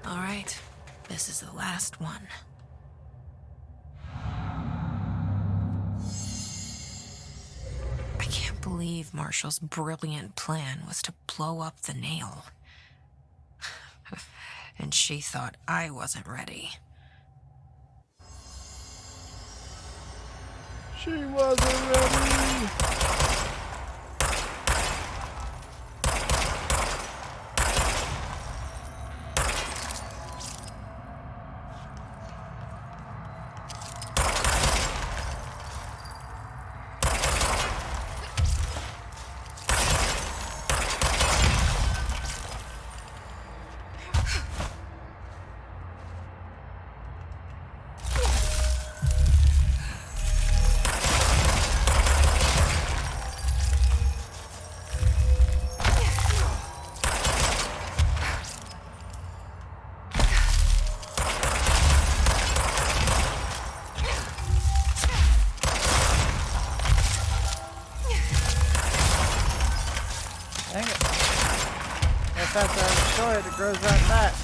All right, this is the last one. I can't believe Marshall's brilliant plan was to blow up the nail. And she thought I wasn't ready. She wasn't ready! Dang it. If after I destroy it, it grows right back.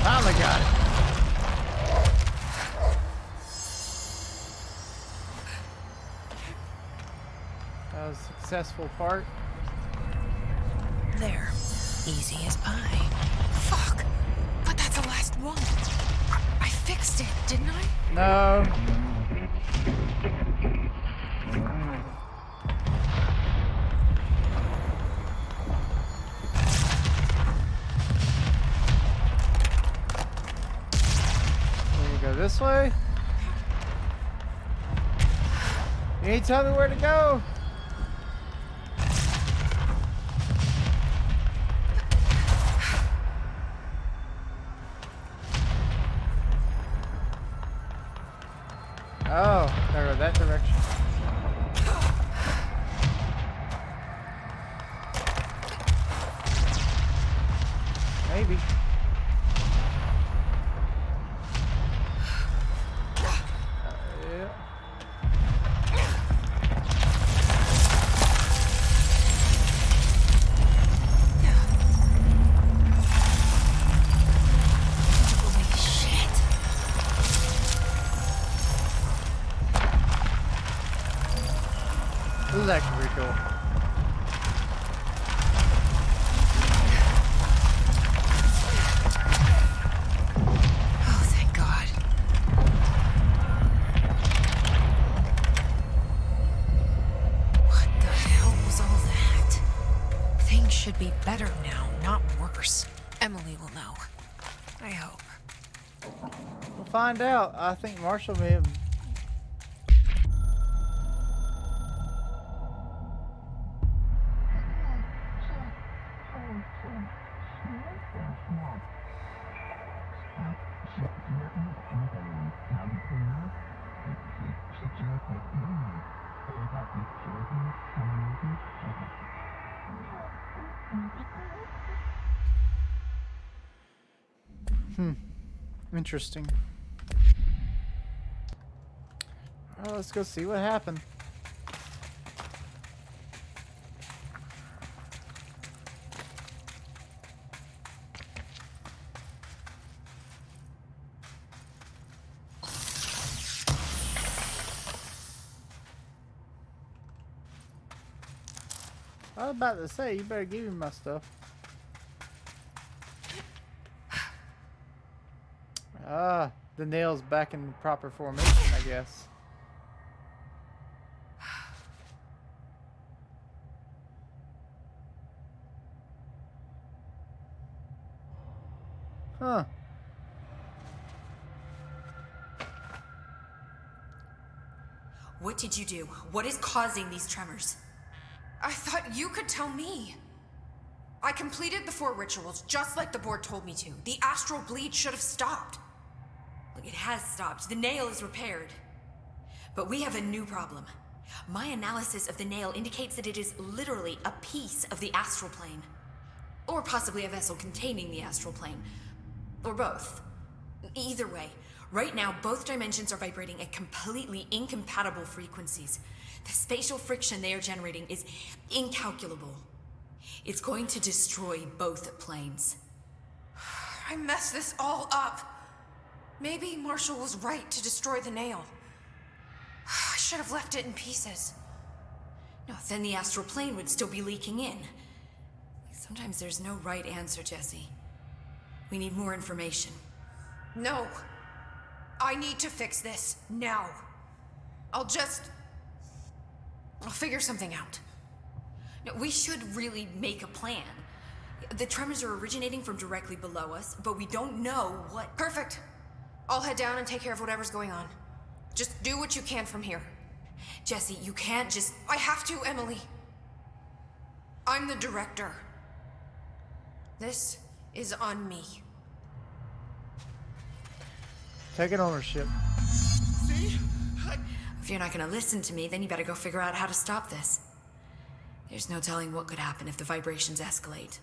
Finally got it. That was a successful part. There. Easy as pie. Fuck! But that's the last one. I fixed it, didn't I? No. Go this way. You ain't tell me where to go. Oh, gotta go that direction. Maybe. This is actually pretty cool. Oh, thank God. What the hell was all that? Things should be better now, not worse. Emily will know. I hope. We'll find out. I think Marshall may have. Interesting. Well, let's go see what happened. I was about to say, you better give me my stuff. Ah, the nail's back in the proper formation, I guess. Huh. What did you do? What is causing these tremors? I thought you could tell me. I completed the 4 rituals just like the board told me to. The astral bleed should have stopped. Look, it has stopped. The nail is repaired. But we have a new problem. My analysis of the nail indicates that it is literally a piece of the astral plane. Or possibly a vessel containing the astral plane. Or both. Either way, right now both dimensions are vibrating at completely incompatible frequencies. The spatial friction they are generating is incalculable. It's going to destroy both planes. I messed this all up. Maybe Marshall was right to destroy the nail. I should have left it in pieces. No, then the astral plane would still be leaking in. Sometimes there's no right answer, Jesse. We need more information. No. I need to fix this now. I'll figure something out. No, we should really make a plan. The tremors are originating from directly below us, but we don't know what... Perfect. I'll head down and take care of whatever's going on. Just do what you can from here. Jesse, you can't just... I have to, Emily. I'm the director. This is on me. Taking ownership. See? If you're not gonna listen to me, then you better go figure out how to stop this. There's no telling what could happen if the vibrations escalate.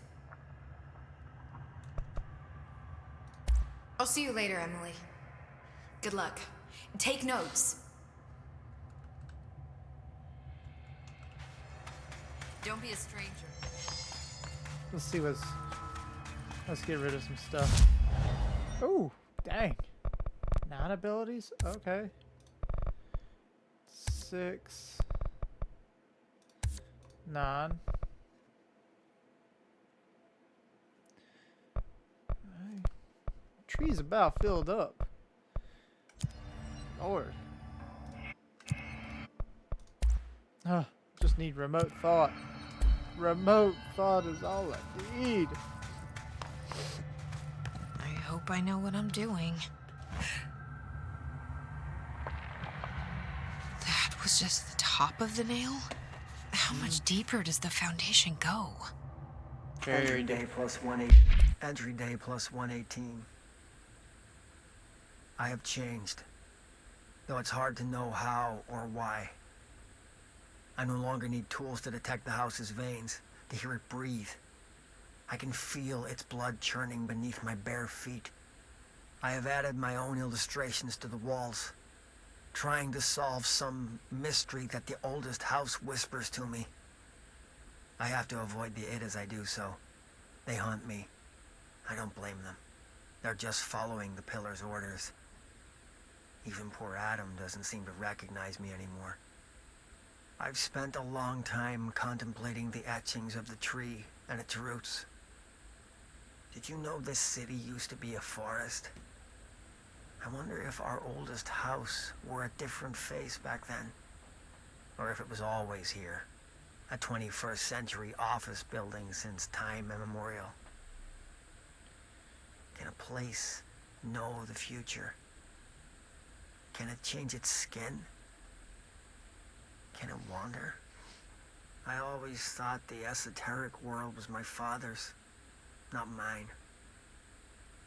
I'll see you later, Emily. Good luck. Take notes. Don't be a stranger. Let's see what's... Let's get rid of some stuff. Oh, dang. 9 abilities? Okay. 6. 9. Tree's about filled up. Lord. Just need remote thought. Remote thought is all I need. I hope I know what I'm doing. That was just the top of the nail? How much deeper does the foundation go? Entry day plus 118. I have changed, though it's hard to know how or why. I no longer need tools to detect the house's veins, to hear it breathe. I can feel its blood churning beneath my bare feet. I have added my own illustrations to the walls, trying to solve some mystery that the oldest house whispers to me. I have to avoid the it as I do so. They haunt me. I don't blame them. They're just following the pillar's orders. Even poor Adam doesn't seem to recognize me anymore. I've spent a long time contemplating the etchings of the tree and its roots. Did you know this city used to be a forest? I wonder if our oldest house wore a different face back then. Or if it was always here. A 21st century office building since time immemorial. Can a place know the future? Can it change its skin? Can it wander? I always thought the esoteric world was my father's, not mine.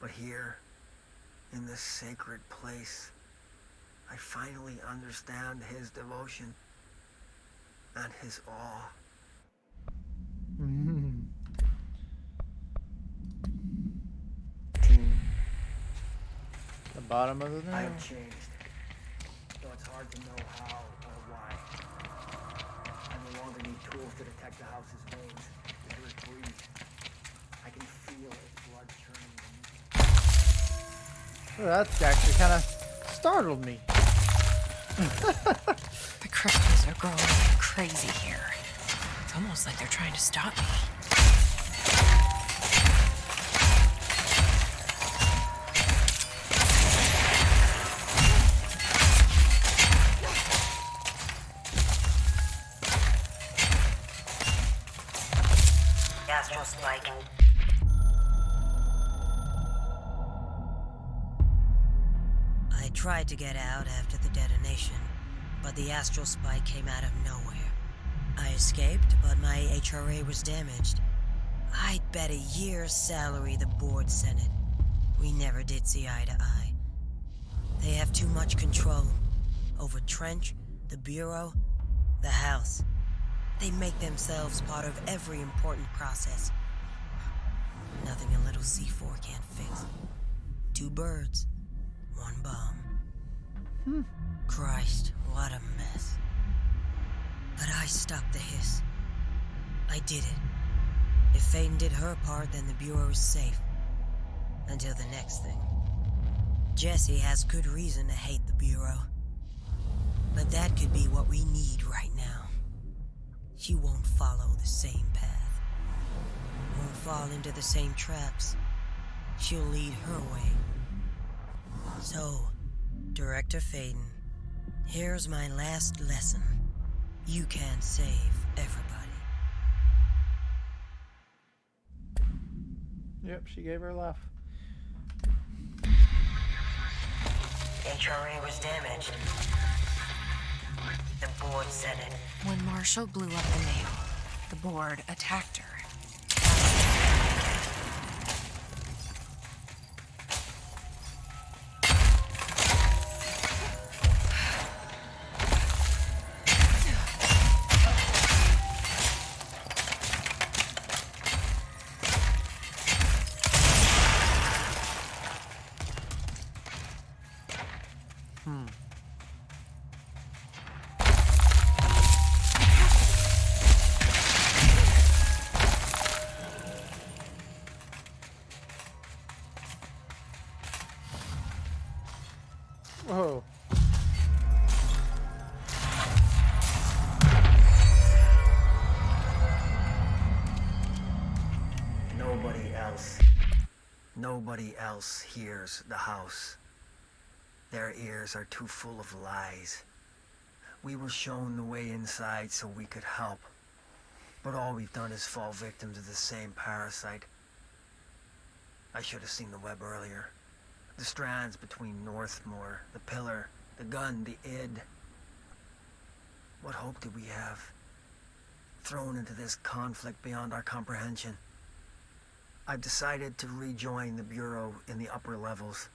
But here, in this sacred place, I finally understand his devotion and his awe. The bottom of the I nail. have changed, though it's hard to know how or why. I no longer need tools to detect the house's veins, to hear it breathe. I can feel its blood churning beneath. Oh, that actually kind of startled me. The crystals are growing like crazy here. It's almost like they're trying to stop me. astral spike. I tried to get out after the detonation, but the astral spike came out of nowhere. I escaped, but my HRA was damaged. I'd bet a year's salary the board sent it. We never did see eye to eye. They have too much control over Trench, the Bureau, the House. They make themselves part of every important process. Nothing a little C4 can't fix. 2 birds, 1 bomb. Christ, what a mess. But I stopped the hiss. I did it. If Faden did her part, then the Bureau is safe. Until the next thing. Jessie has good reason to hate the Bureau. But that could be what we need right now. She won't follow the same path. Won't fall into the same traps. She'll lead her way. So, Director Faden, here's my last lesson. You can't save everybody. Yep, she gave her life. HRA was damaged. The board said it. When Marshall blew up the mail, the board attacked her. Whoa. Nobody else hears the house. Their ears are too full of lies. We were shown the way inside so we could help. But all we've done is fall victim to the same parasite. I should have seen the web earlier. The strands between Northmore, the pillar, the gun, the id. What hope did we have? Thrown into this conflict beyond our comprehension. I've decided to rejoin the Bureau in the upper levels,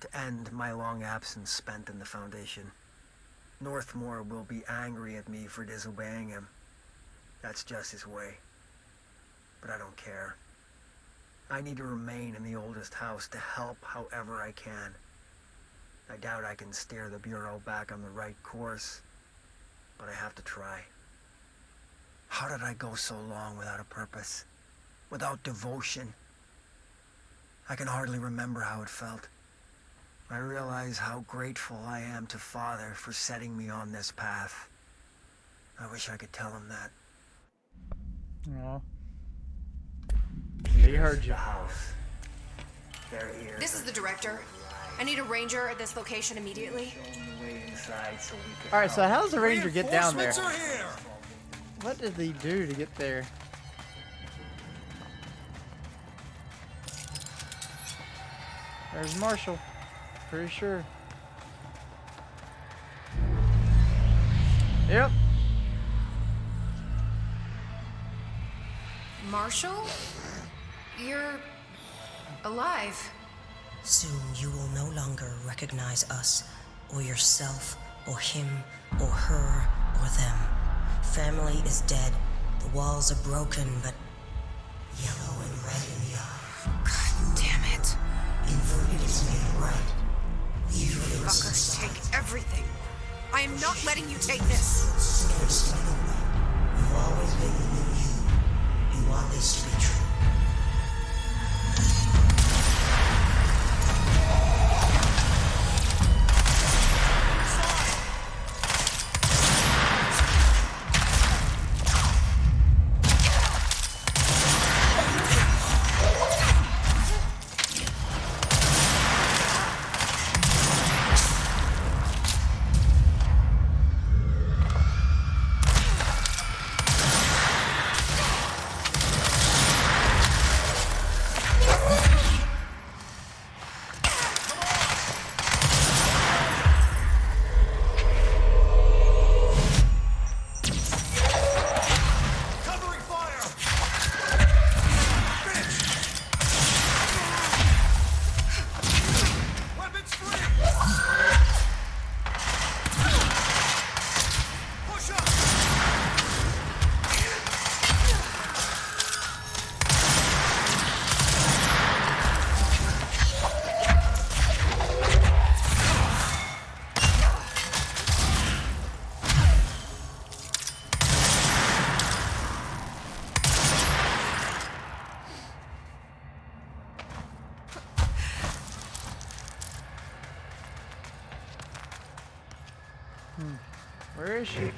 to end my long absence spent in the Foundation. Northmore will be angry at me for disobeying him. That's just his way. But I don't care. I need to remain in the oldest house to help however I can. I doubt I can steer the Bureau back on the right course, but I have to try. How did I go so long without a purpose? Without devotion? I can hardly remember how it felt. I realize how grateful I am to Father for setting me on this path. I wish I could tell him that. Aw. He heard you. The house. Their ears. This is the director. I need a ranger at this location immediately. Alright, so how does the ranger get down there? Reinforcements are here. What did he do to get there? There's Marshall. Pretty sure. Yep. Marshall? You're alive. Soon you will no longer recognize us, or yourself, or him, or her, or them. Family is dead. The walls are broken, but yellow and red in the eye. God damn it. Inverted is made right. These Fuckers take everything. I am not letting you take this. You've always been the new you. You want this to be true. Where is she?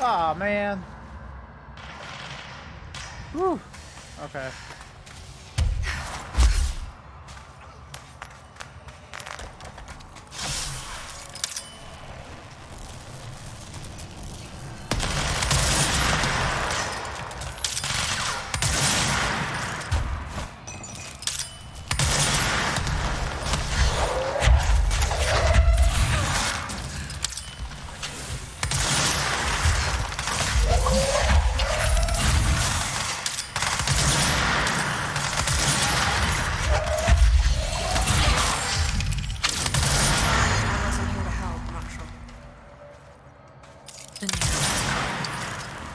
Aw, man. Whew. Okay. I wasn't here to help, Marshall. The news.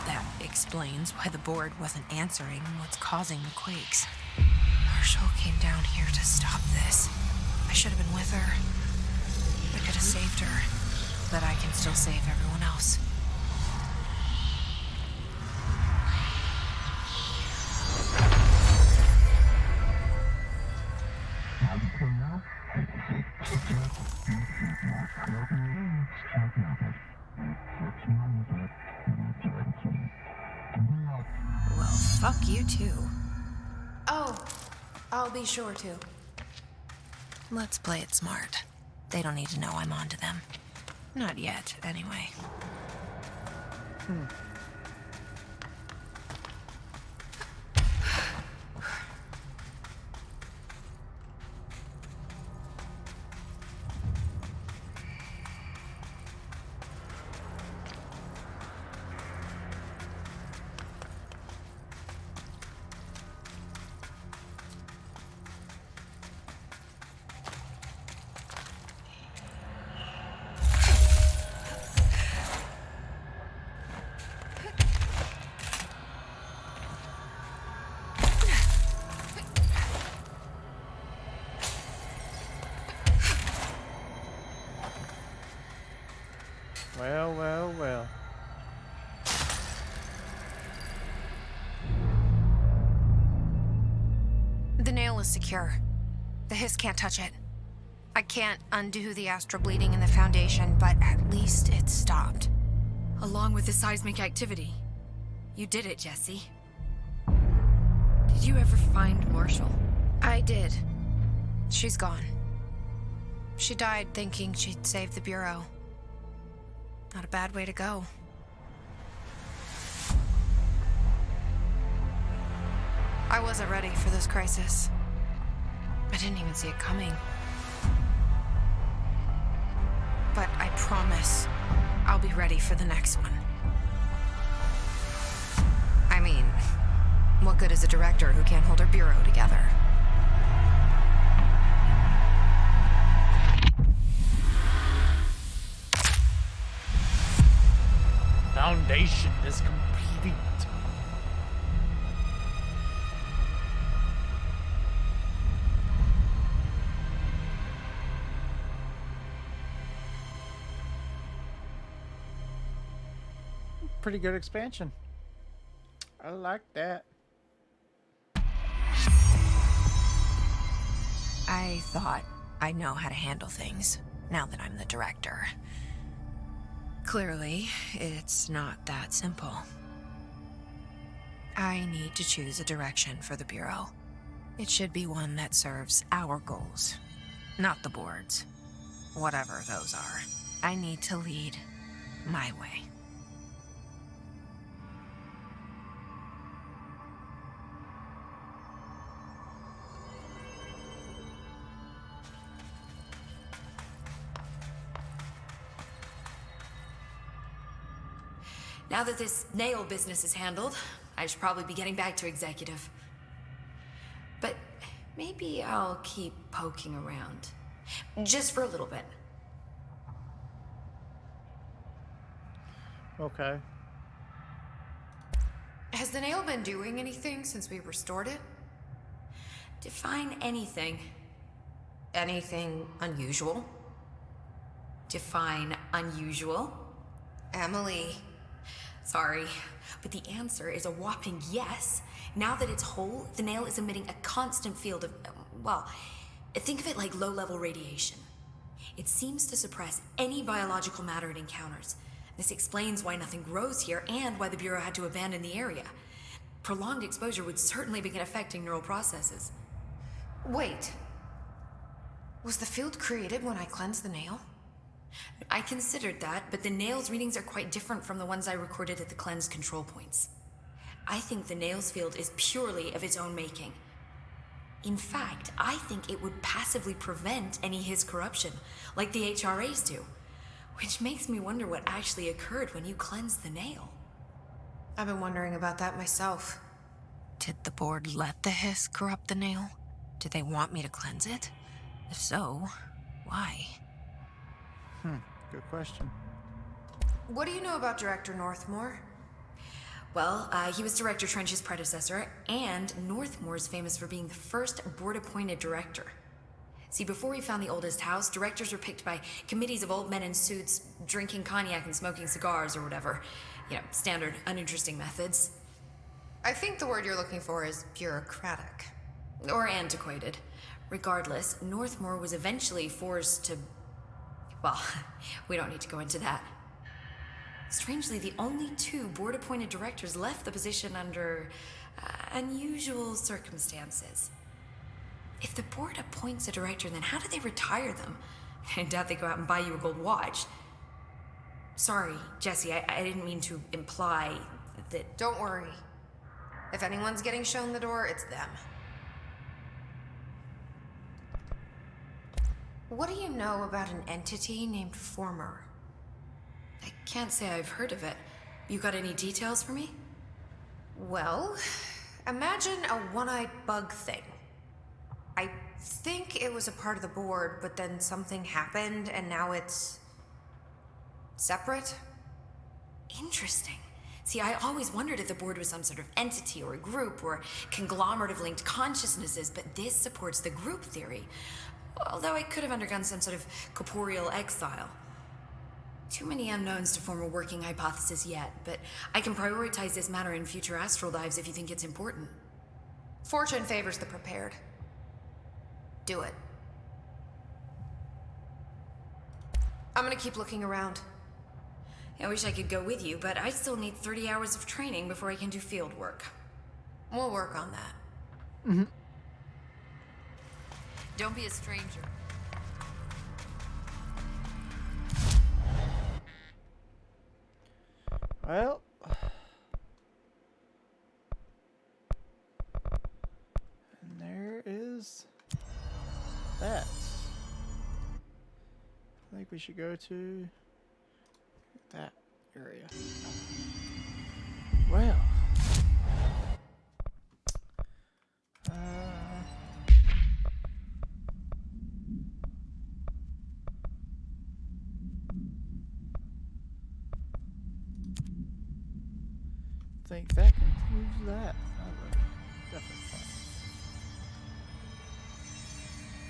That explains why the board wasn't answering what's causing the quakes. Marshall came down here to stop this. I should have been with her. I could have saved her, but I can still save everyone else. Well, fuck you too. Oh, I'll be sure to. Let's play it smart. They don't need to know I'm onto them. Not yet, anyway. Well, well, well. The nail is secure. The hiss can't touch it. I can't undo the astral bleeding in the foundation, but at least it's stopped. Along with the seismic activity. You did it, Jesse. Did you ever find Marshall? I did. She's gone. She died thinking she'd save the Bureau. Not a bad way to go. I wasn't ready for this crisis. I didn't even see it coming. But I promise I'll be ready for the next one. I mean, what good is a director who can't hold her bureau together? Foundation is complete. Pretty good expansion. I like that. I thought I know how to handle things, now that I'm the director. Clearly, it's not that simple. I need to choose a direction for the Bureau. It should be one that serves our goals, not the board's. Whatever those are. I need to lead my way. Now that this nail business is handled, I should probably be getting back to executive. But maybe I'll keep poking around. Just for a little bit. Okay. Has the nail been doing anything since we restored it? Define anything. Anything unusual? Define unusual. Emily. Sorry, but the answer is a whopping yes. Now that it's whole, the nail is emitting a constant field of, well, think of it like low-level radiation. It seems to suppress any biological matter it encounters. This explains why nothing grows here and why the Bureau had to abandon the area. Prolonged exposure would certainly begin affecting neural processes. Wait. Was the field created when I cleansed the nail? I considered that, but the nail's readings are quite different from the ones I recorded at the cleanse control points. I think the nail's field is purely of its own making. In fact, I think it would passively prevent any His corruption, like the HRAs do. Which makes me wonder what actually occurred when you cleansed the nail. I've been wondering about that myself. Did the board let the Hiss corrupt the nail? Did they want me to cleanse it? If so, why? Good question. What do you know about Director Northmore? Well, he was Director Trench's predecessor, and Northmore is famous for being the first board-appointed director. See, before we found the oldest house, directors were picked by committees of old men in suits, drinking cognac and smoking cigars or whatever. You know, standard, uninteresting methods. I think the word you're looking for is bureaucratic. Or antiquated. Regardless, Northmore was eventually forced to... Well, we don't need to go into that. Strangely, the only two board-appointed directors left the position under unusual circumstances. If the board appoints a director, then how do they retire them? I doubt they go out and buy you a gold watch. Sorry, Jesse, I didn't mean to imply that... Don't worry. If anyone's getting shown the door, it's them. What do you know about an entity named Former? I can't say I've heard of it. You got any details for me? Well, imagine a one-eyed bug thing. I think it was a part of the board, but then something happened and now it's... separate? Interesting. See, I always wondered if the board was some sort of entity or a group or conglomerate of linked consciousnesses, but this supports the group theory. Although I could have undergone some sort of corporeal exile. Too many unknowns to form a working hypothesis yet, but I can prioritize this matter in future astral dives if you think it's important. Fortune favors the prepared. Do it. I'm gonna keep looking around. I wish I could go with you, but I still need 30 hours of training before I can do field work. We'll work on that. Don't be a stranger. Well, and there is that. I think we should go to that area. Well, I think that concludes that. That was definitely fun.